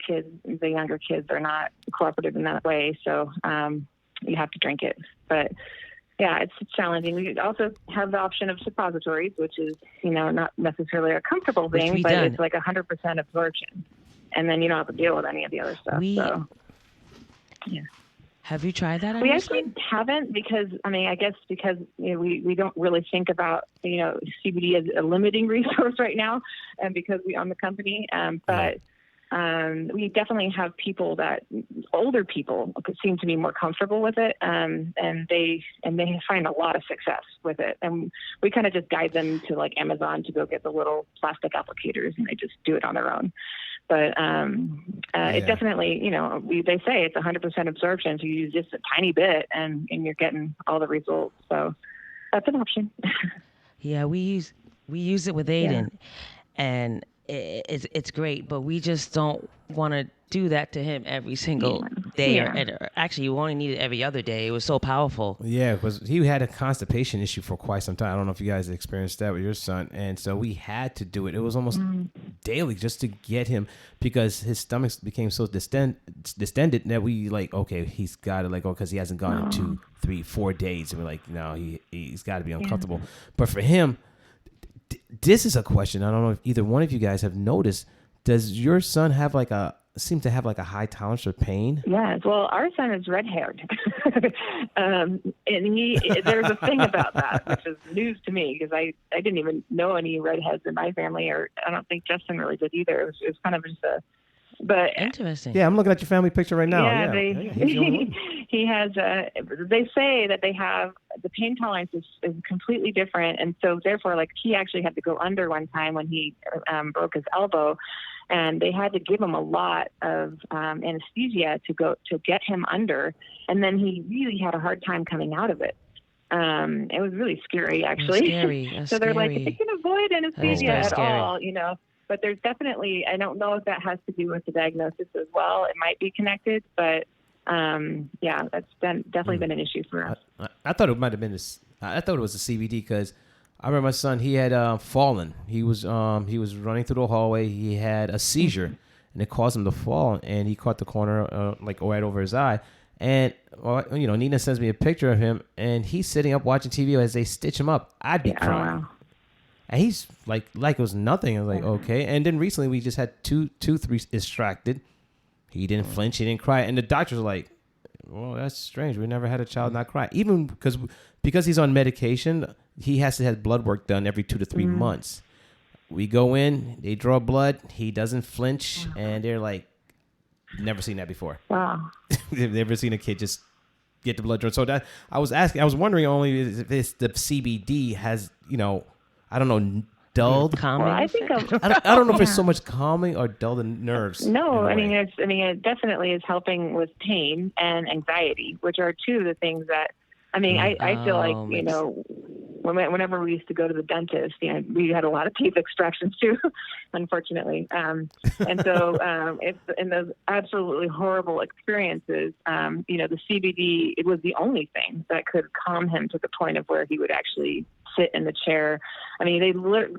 younger kids are not cooperative in that way. So, you have to drink it. But it's challenging. We also have the option of suppositories, which is, not necessarily a comfortable thing, but it's like 100% absorption. And then you don't have to deal with any of the other stuff. Have you tried that? We actually haven't because, I guess because we don't really think about, CBD as a limiting resource right now, and because we own the company. But we definitely have older people seem to be more comfortable with it, and they find a lot of success with it. And we kind of just guide them to like Amazon to go get the little plastic applicators, and they just do it on their own. But it definitely, they say it's 100% absorption, so you use just a tiny bit, and you're getting all the results. So that's an option. Yeah, we use it with Aiden, and it's great, but we just don't want to do that to him every single day. Or actually, you only need it every other day. It was so powerful. Yeah, because he had a constipation issue for quite some time. I don't know if you guys experienced that with your son. And so we had to do it. It was almost daily just to get him, because his stomach became so distended that we okay, he's got to because he hasn't gone in 2, 3, 4 days. And we're like, no, he's got to be uncomfortable. But for him, this is a question. I don't know if either one of you guys have noticed. Does your son have seem to have a high tolerance for pain? Yes. Well, our son is red-haired. And there's a thing about that, which is news to me, because I didn't even know any redheads in my family, or I don't think Justin really did either. It was kind of just but interesting. Yeah, I'm looking at your family picture right now. Yeah, he has. They say that they have the pain tolerance is completely different, and so therefore, he actually had to go under one time when he broke his elbow, and they had to give him a lot of anesthesia to get him under, and then he really had a hard time coming out of it. It was really scary, actually. That's so they're like, if you can avoid anesthesia at scary. all, But there's definitely, I don't know if that has to do with the diagnosis as well. It might be connected, but that's definitely been an issue for us. I thought it might have been I thought it was a CBD, because I remember my son, he had fallen. He was running through the hallway. He had a seizure, and it caused him to fall, and he caught the corner right over his eye. And Nina sends me a picture of him, and he's sitting up watching TV as they stitch him up. I'd be crying. Wow. And he's like it was nothing. I was like, okay. And then recently we just had two tooth extracted. He didn't flinch. He didn't cry. And the doctors were like, well, that's strange. We never had a child not cry. Even because he's on medication, he has to have blood work done every 2 to 3 months. We go in, they draw blood. He doesn't flinch. And they're like, never seen that before. Wow. They've never seen a kid just get the blood drawn. So that I was wondering only if it's the CBD has, I don't know, dulled. Calming. Well, I think I don't know if it's so much calming or dull the nerves. No, it definitely is helping with pain and anxiety, which are two of the things that, I feel like, whenever we used to go to the dentist, we had a lot of teeth extractions too, unfortunately. And so it's in those absolutely horrible experiences, the CBD, it was the only thing that could calm him to the point of where he would actually sit in the chair.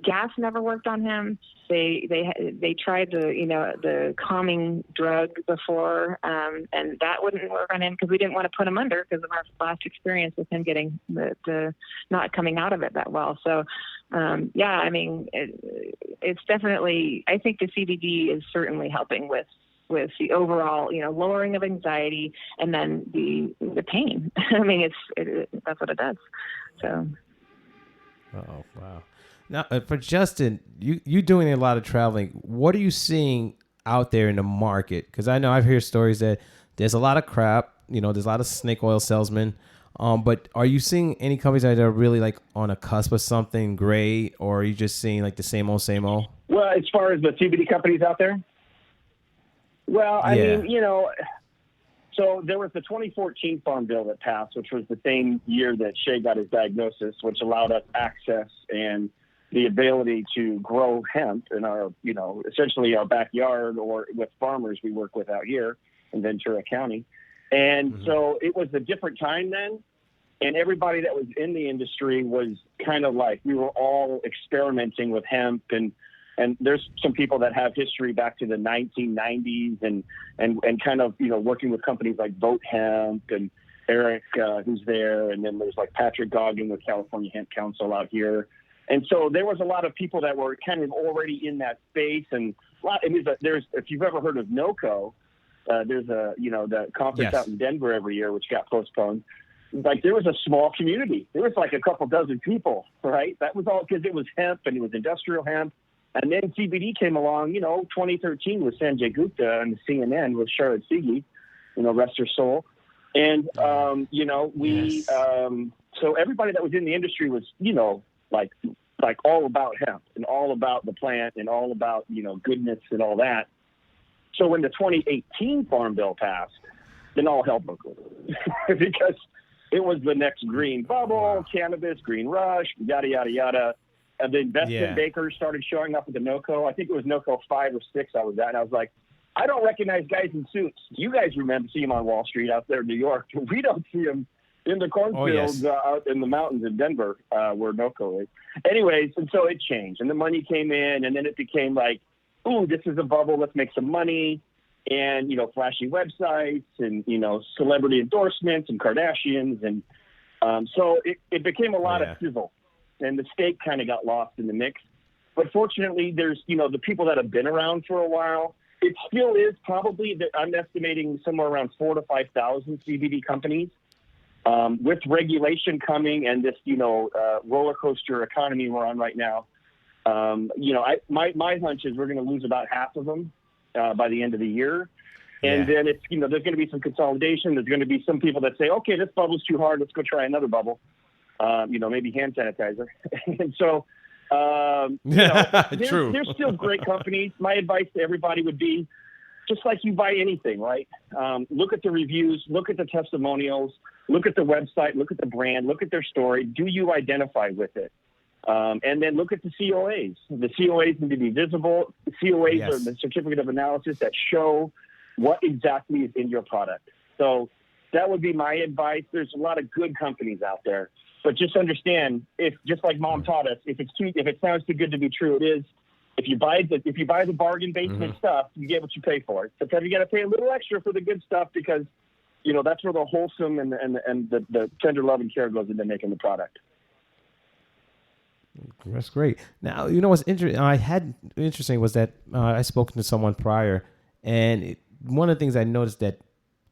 Gas never worked on him. They tried the calming drug before, and that wouldn't work on him because we didn't want to put him under because of our last experience with him getting the not coming out of it that well. So, it's definitely. I think the CBD is certainly helping with the overall, lowering of anxiety and then the pain. That's what it does. So. Oh, wow. Now, for Justin, you doing a lot of traveling. What are you seeing out there in the market? Because I know I've heard stories that there's a lot of crap. There's a lot of snake oil salesmen. But are you seeing any companies that are really on a cusp of something great, or are you just seeing the same old, same old? Well, as far as the CBD companies out there, so there was the 2014 Farm Bill that passed, which was the same year that Shay got his diagnosis, which allowed us access and the ability to grow hemp in our, essentially our backyard or with farmers we work with out here in Ventura County. And so it was a different time then. And everybody that was in the industry was kind of we were all experimenting with hemp, and there's some people that have history back to the 1990s and kind of, working with companies like Vote Hemp and Eric, who's there, and then there's like Patrick Goggin with California Hemp Council out here. And so there was a lot of people that were kind of already in that space. And there's if you've ever heard of NOCO, there's the conference out in Denver every year, which got postponed. Like there was a small community. There was like a couple dozen people, right? That was all because it was hemp and it was industrial hemp. And then CBD came along, 2013 with Sanjay Gupta and CNN with Charlotte Seegi, rest her soul. And, so everybody that was in the industry was, like all about hemp and all about the plant and all about, goodness and all that. So when the 2018 Farm Bill passed, then all hell broke loose because it was the next green bubble, cannabis, green rush, yada, yada, yada. And the investment bankers started showing up at the NOCO. I think it was NOCO 5 or 6 I was at. And I was like, I don't recognize guys in suits. You guys see them on Wall Street out there in New York. We don't see them in the cornfields out in the mountains in Denver where NOCO is. Anyways, and so it changed. And the money came in, and then it became like, ooh, this is a bubble. Let's make some money. And, flashy websites and, celebrity endorsements and Kardashians. And so it became a lot of sizzle. And the state kind of got lost in the mix. But fortunately, there's, the people that have been around for a while. It still is probably, I'm estimating somewhere around 4,000 to 5,000 CBD companies. With regulation coming and this, roller coaster economy we're on right now, my hunch is we're going to lose about half of them by the end of the year. And then it's, there's going to be some consolidation. There's going to be some people that say, okay, this bubble's too hard. Let's go try another bubble. Maybe hand sanitizer. And so, there's still great companies. My advice to everybody would be just like you buy anything, right? Look at the reviews, look at the testimonials, look at the website, look at the brand, look at their story. Do you identify with it? And then look at the COAs. The COAs need to be visible. The COAs are the certificate of analysis that show what exactly is in your product. So that would be my advice. There's a lot of good companies out there. But just understand, if just like Mom taught us, if it sounds too good to be true, it is. If you buy the bargain basement stuff, you get what you pay for it. Sometimes you got to pay a little extra for the good stuff because, that's where the wholesome and the tender love and care goes into making the product. That's great. Now, what's interesting was that I spoke to someone prior, and one of the things I noticed that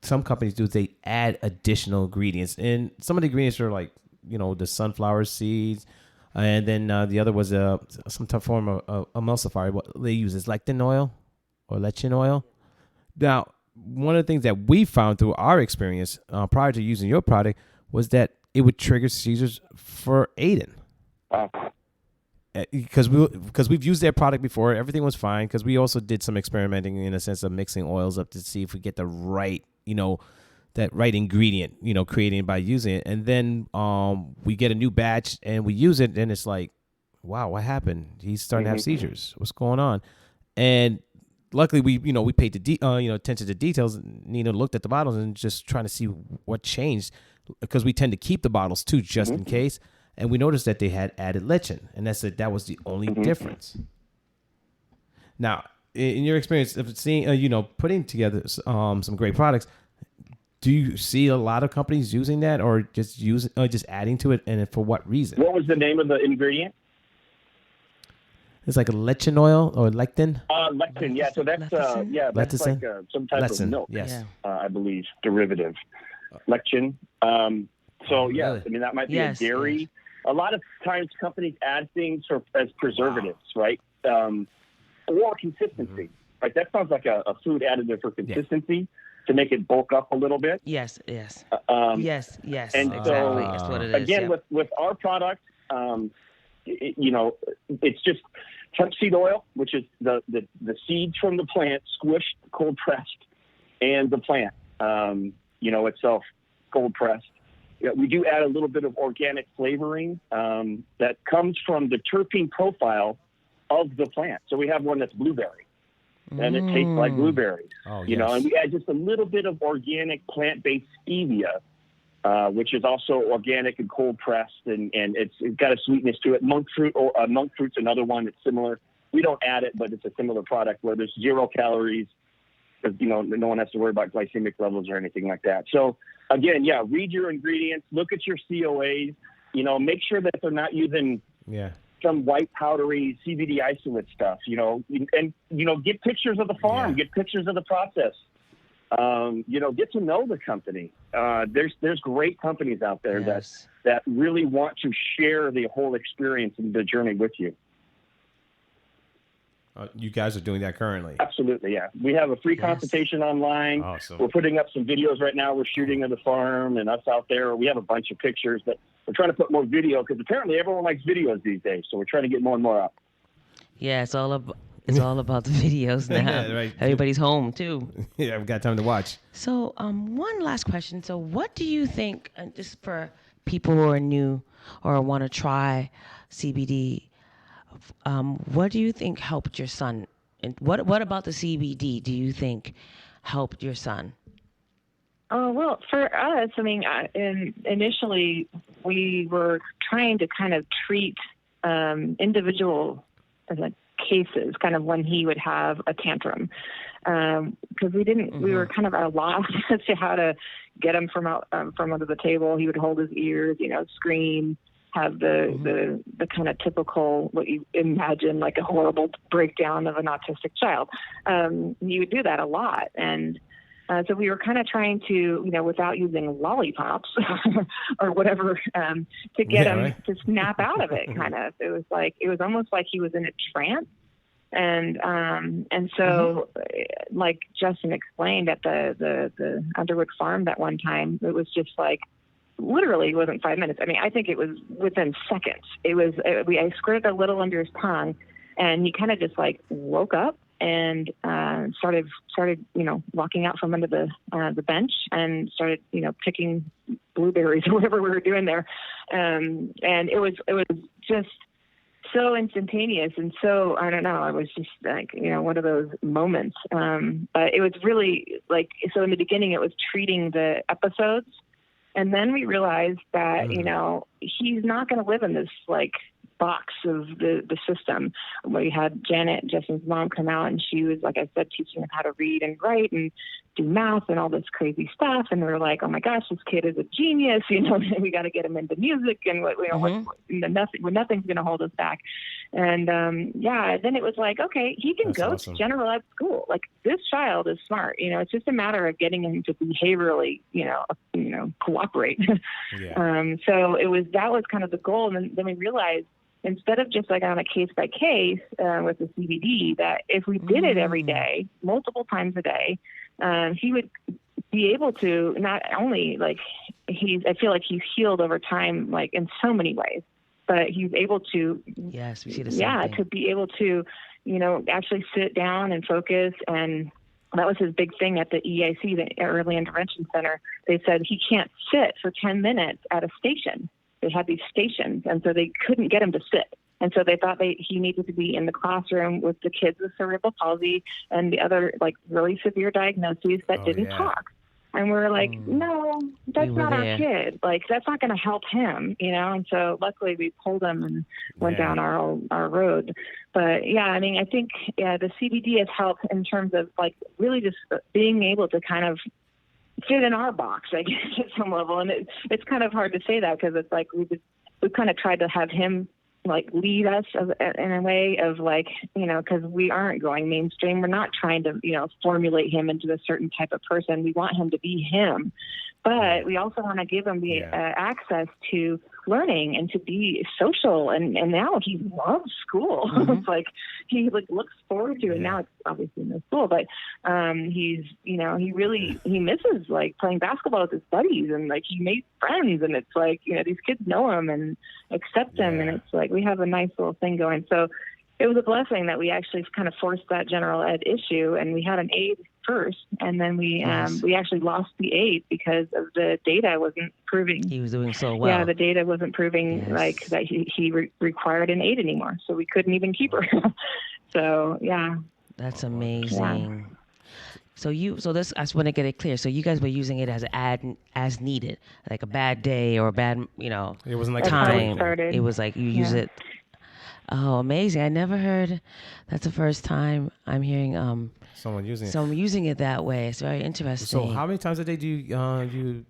some companies do is they add additional ingredients, and some of the ingredients are like, the sunflower seeds, and then the other was some type of form of emulsifier. What they use is lectin oil or lectin oil. Now, one of the things that we found through our experience prior to using your product was that it would trigger seizures for Aiden. Because we've used their product before, everything was fine. Because we also did some experimenting in a sense of mixing oils up to see if we get the right, that right ingredient, created by using it. And then we get a new batch and we use it, and it's like, wow, what happened? He's starting to have seizures. What's going on? And luckily, we paid attention to details. Nina looked at the bottles and just trying to see what changed, because we tend to keep the bottles too, just in case. And we noticed that they had added lectin, and that was the only difference. Now, in your experience of seeing, putting together some great products, do you see a lot of companies using that, or just adding to it, and for what reason? What was the name of the ingredient? It's like a lectin oil or lectin. Lectin, yeah. So that's that's like some type of milk. Yes, I believe derivative. Lectin. Really? I mean that might be a dairy. Yes. A lot of times companies add things as preservatives, right? Or consistency. Right? That sounds like a food additive for consistency to make it bulk up a little bit. Yes. Yes. And exactly. That's what it is. Again, with our product, it's just hemp seed oil, which is the seeds from the plant, squished, cold pressed, and the plant, itself, cold pressed. We do add a little bit of organic flavoring that comes from the terpene profile of the plant. So we have one that's blueberry, and it tastes like blueberries. And we add just a little bit of organic plant-based stevia, which is also organic and cold pressed, and it's got a sweetness to it. Monk fruit's another one that's similar. We don't add it, but it's a similar product where there's 0 calories. because, no one has to worry about glycemic levels or anything like that. So again, read your ingredients, look at your COAs, make sure that they're not using some white powdery CBD isolate stuff, and get pictures of the farm, get pictures of the process. Get to know the company. There's great companies out there that really want to share the whole experience and the journey with you. You guys are doing that currently? Absolutely, yeah. We have a free consultation online. Awesome. We're putting up some videos right now. We're shooting of the farm and us out there. We have a bunch of pictures, but we're trying to put more video because apparently everyone likes videos these days. So we're trying to get more and more up. Yeah, it's all about the videos now. Yeah, right. Everybody's home too. Yeah, we've got time to watch. So, one last question. So, what do you think, just for people who are new or want to try CBD, what do you think helped your son? And what about the CBD do you think helped your son? Oh, well, for us, I mean, initially we were trying to kind of treat individual cases, kind of when he would have a tantrum, because we were kind of at a loss as to how to get him from under the table. He would hold his ears, scream, have the kind of typical, what you imagine, like a horrible breakdown of an autistic child. He would do that a lot. And so we were kind of trying to, without using lollipops or whatever, to get him to snap out of it. Kind of, it was almost like he was in a trance. And so, like Justin explained at the Underwood farm that one time, it was just like, literally, it wasn't 5 minutes. I mean, I think it was within seconds. I squirted a little under his tongue, and he kind of just like woke up and started walking out from under the bench and started picking blueberries or whatever we were doing there, and it was just so instantaneous and so, I don't know, it was just like one of those moments, but it was really like, so in the beginning it was treating the episodes, and then we realized that he's not going to live in this like box of the system. We had Janet, Justin's mom, come out, and she was, like I said, teaching him how to read and write and do math and all this crazy stuff. And we were like, oh my gosh, this kid is a genius. We got to get him into music, and nothing's going to hold us back. And then it was like, okay, he can go to general ed school. Like, this child is smart. It's just a matter of getting him to behaviorally, cooperate. So that was kind of the goal. And then we realized, instead of just like on a case by case with the CBD, that if we did it every day, multiple times a day, he would be able to not only I feel like he's healed over time, like in so many ways, but he's able to, yes, we see the same thing. To be able to, actually sit down and focus. And that was his big thing at the EIC, the Early Intervention Center. They said he can't sit for 10 minutes at a station. They had these stations, and so they couldn't get him to sit. And so they thought he needed to be in the classroom with the kids with cerebral palsy and the other like really severe diagnoses that didn't talk. And we're like, no, that's not our kid. Like, that's not going to help him, And so luckily we pulled him and went down our road. But yeah, I mean, I think the CBD has helped in terms of like really just being able to kind of fit in our box, I guess, at some level. And it's kind of hard to say that, because it's like we've kind of tried to have him like lead us in a way of like, because we aren't going mainstream. We're not trying to, formulate him into a certain type of person. We want him to be him. But we also want to give him the access to learning and to be social. And now he loves school. It's like he looks forward to it. Now it's obviously no school, but he's, he misses like playing basketball with his buddies, and like he made friends, and it's like, these kids know him and accept him. And it's like we have a nice little thing going. So it was a blessing that we actually kind of forced that general ed issue, and we had an aid first, and then we actually lost the aid because of the data wasn't proving he was doing so well. Yeah, the data wasn't proving like that he required an aid anymore, so we couldn't even keep her. So that's amazing. So this, I just want to get it clear. So you guys were using it as needed, like a bad day or a bad it wasn't like time. It was like you use it. Oh, amazing. I never heard. That's the first time I'm hearing someone using it that way. It's very interesting. So how many times a day do you give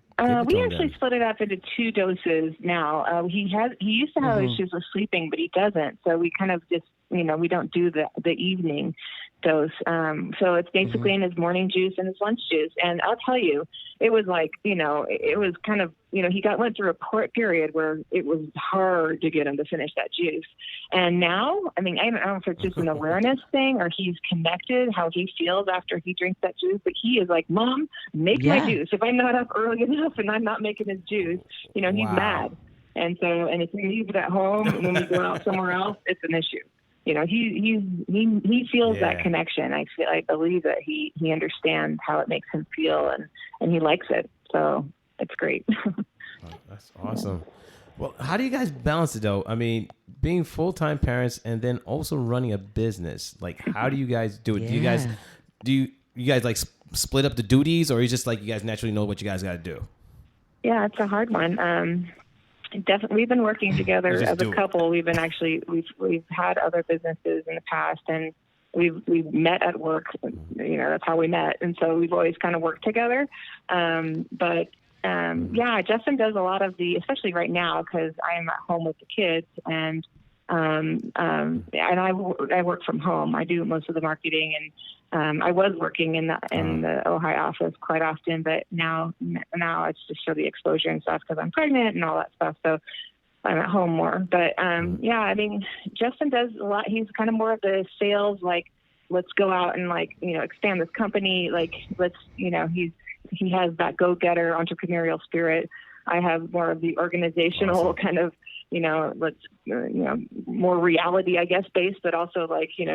we actually split it up into 2 doses now. He used to have issues with sleeping, but he doesn't. So we kind of just, we don't do the evening dose. So it's basically in his morning juice and his lunch juice. And I'll tell you, it was like, it was kind of, he went through a period where it was hard to get him to finish that juice. And now, I don't know if it's just an awareness thing or he's connected how he feels after he drinks that juice, but he is like, Mom, make my juice. If I'm not up early enough and I'm not making his juice, he's mad. And so, and if we leave it at home and when we go out somewhere else, it's an issue. He feels that connection. I believe that he understands how it makes him feel and he likes it. So it's great. That's awesome. Well, how do you guys balance it though? I mean, being full-time parents and then also running a business, like how do you guys do it? Do you guys like split up the duties, or is it just like you guys naturally know what you guys got to do? Yeah, it's a hard one. Definitely, we've been working together as a couple. We've been we've had other businesses in the past, and we've met at work. That's how we met, and so we've always kind of worked together. Justin does a lot of especially right now because I am at home with the kids, and I work from home. I do most of the marketing, and I was working in the Ojai office quite often, but now it's just for the exposure and stuff because I'm pregnant and all that stuff. So I'm at home more. But Justin does a lot. He's kind of more of the sales, like let's go out and expand this company. Like he has that go-getter entrepreneurial spirit. I have more of the organizational kind of, more reality, I guess, based, but also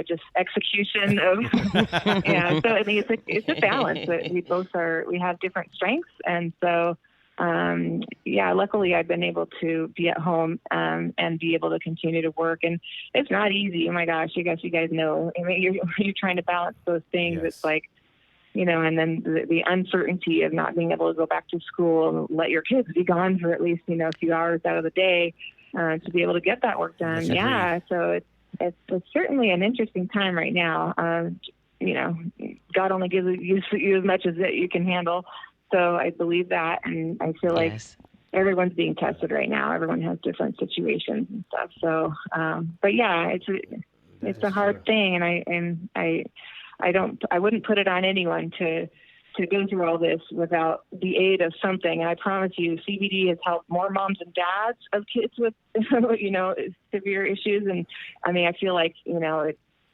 just execution of, So I think it's a balance that we have different strengths. And so, luckily I've been able to be at home, and be able to continue to work. And it's not easy. Oh my gosh, I guess you guys know, you're trying to balance those things. Yes. It's like, and then the uncertainty of not being able to go back to school and let your kids be gone for at least, a few hours out of the day, to be able to get that work done. So it's certainly an interesting time right now. God only gives you as much as that you can handle. So I believe that, and I feel like everyone's being tested right now. Everyone has different situations and stuff. So, it's a hard thing, and I wouldn't put it on anyone to go through all this without the aid of something. And I promise you, CBD has helped more moms and dads of kids with, severe issues. And I feel like,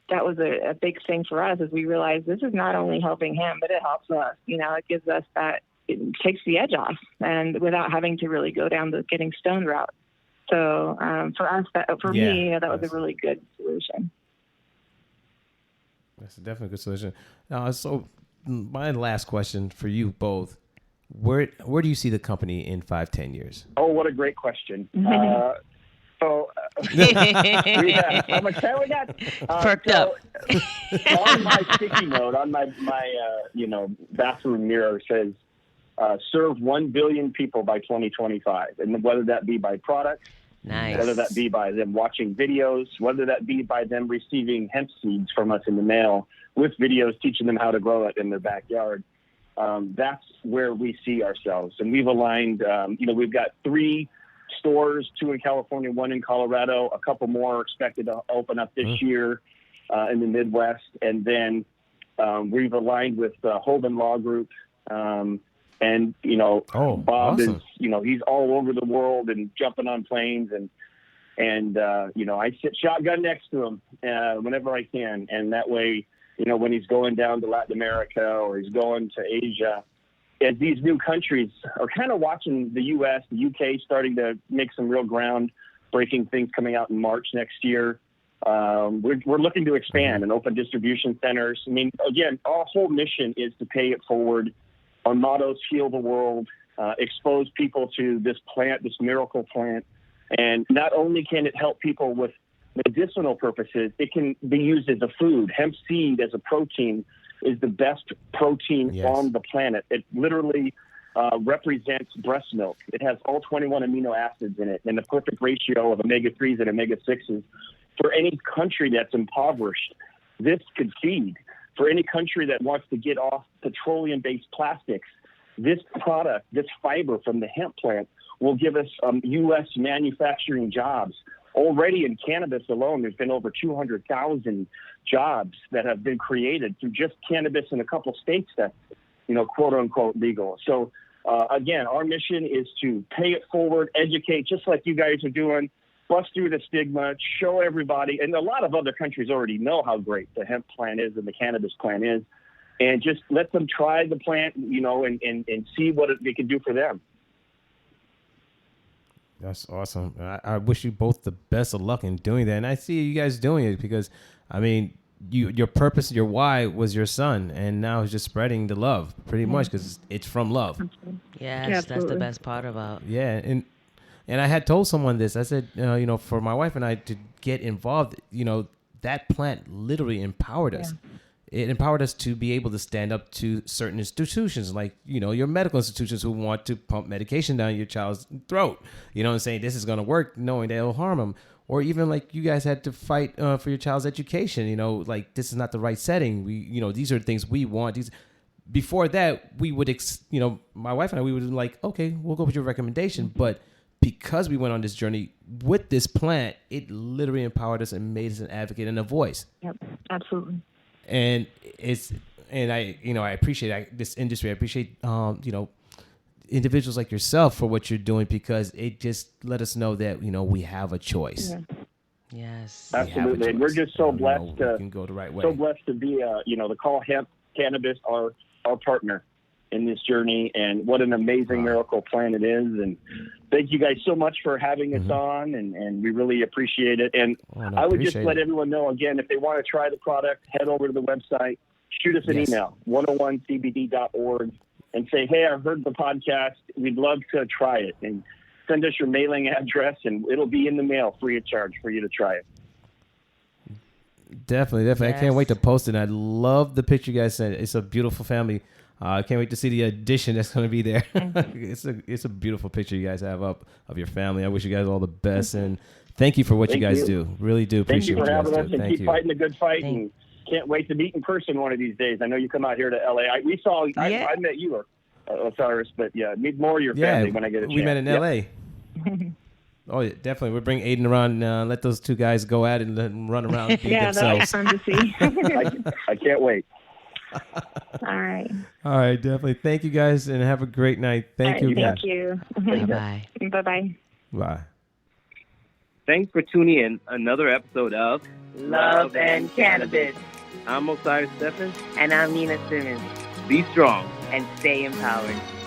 that was a big thing for us as we realized this is not only helping him, but it helps us. It gives us it takes the edge off, and without having to really go down the getting stoned route. So for us, me, that was a really good solution. That's definitely a good solution. So my last question for you both, where do you see the company in 5-10 years? Oh, what a great question. On my sticky note, on my bathroom mirror says, serve 1 billion people by 2025. And whether that be by products, whether that be by them watching videos, whether that be by them receiving hemp seeds from us in the mail with videos teaching them how to grow it in their backyard. That's where we see ourselves. And we've aligned, we've got 3 stores, 2 in California, 1 in Colorado, a couple more expected to open up this year in the Midwest. And then we've aligned with Holden Law Group. And, Bob awesome. Is, he's all over the world and jumping on planes and I sit shotgun next to him whenever I can. And that way, when he's going down to Latin America or he's going to Asia, as these new countries are kind of watching the U.S., the U.K. starting to make some real ground-breaking things coming out in March next year. We're looking to expand and open distribution centers. Again, our whole mission is to pay it forward. Our motto is heal the world, expose people to this plant, this miracle plant. And not only can it help people with medicinal purposes, it can be used as a food. Hemp seed as a protein is the best protein on the planet. It literally represents breast milk. It has all 21 amino acids in it and the perfect ratio of omega-3s and omega-6s for any country that's impoverished. this could feed. For any country that wants to get off petroleum-based plastics, this product, this fiber from the hemp plant, will give us U.S. manufacturing jobs. Already in cannabis alone, there's been over 200,000 jobs that have been created through just cannabis in a couple states that's, quote unquote legal. So again, our mission is to pay it forward, educate, just like you guys are doing, bust through the stigma, show everybody. And a lot of other countries already know how great the hemp plant is and the cannabis plant is. And just let them try the plant, and see what they can do for them. That's awesome. I wish you both the best of luck in doing that. And I see you guys doing it because, your purpose, your why was your son. And now it's just spreading the love pretty much because it's from love. Yes, that's the best part about. Yeah. And I had told someone this. I said, for my wife and I to get involved, that plant literally empowered us. It empowered us to be able to stand up to certain institutions like, your medical institutions who want to pump medication down your child's throat, and saying this is going to work, knowing that it'll harm them. Or even like you guys had to fight for your child's education, like this is not the right setting. These are things we want. Before that, we would, my wife and I, we would like, okay, we'll go with your recommendation. But because we went on this journey with this plant, it literally empowered us and made us an advocate and a voice. Yep, absolutely. And I appreciate this industry. I appreciate, individuals like yourself for what you're doing because it just let us know that, we have a choice. Yeah. Yes. Absolutely. And we're just so blessed to go the right way. So blessed to be, to call hemp cannabis our partner in this journey. And what an amazing miracle plant it is. And thank you guys so much for having us on, and we really appreciate it. And I would just let everyone know, again, if they want to try the product, head over to the website, shoot us an email, 101cbd.org, and say, hey, I heard the podcast. We'd love to try it. And send us your mailing address, and it'll be in the mail free of charge for you to try it. Definitely. Yes. I can't wait to post it. I love the picture you guys sent. It's a beautiful family. I can't wait to see the addition that's going to be there. It's a beautiful picture you guys have up of your family. I wish you guys all the best, and thank you for what you guys do. Really do appreciate what you guys do. Thank you for having us, and keep fighting the good fight. And can't wait to meet in person one of these days. I know you come out here to LA. I met you, Osiris, but meet more of your family when I get a chance. We met in LA. Oh, yeah, definitely. We'll bring Aiden around. Let those two guys go at it and let them run around and beat themselves. That'll be fun to see. I can't wait. All right, definitely. Thank you guys, and have a great night. Thank you again. Thank you. Bye-bye. Bye-bye. Bye. Thanks for tuning in another episode of Love and Cannabis. I'm Osiris Stephen. And I'm Nina Simmons. Be strong. And stay empowered.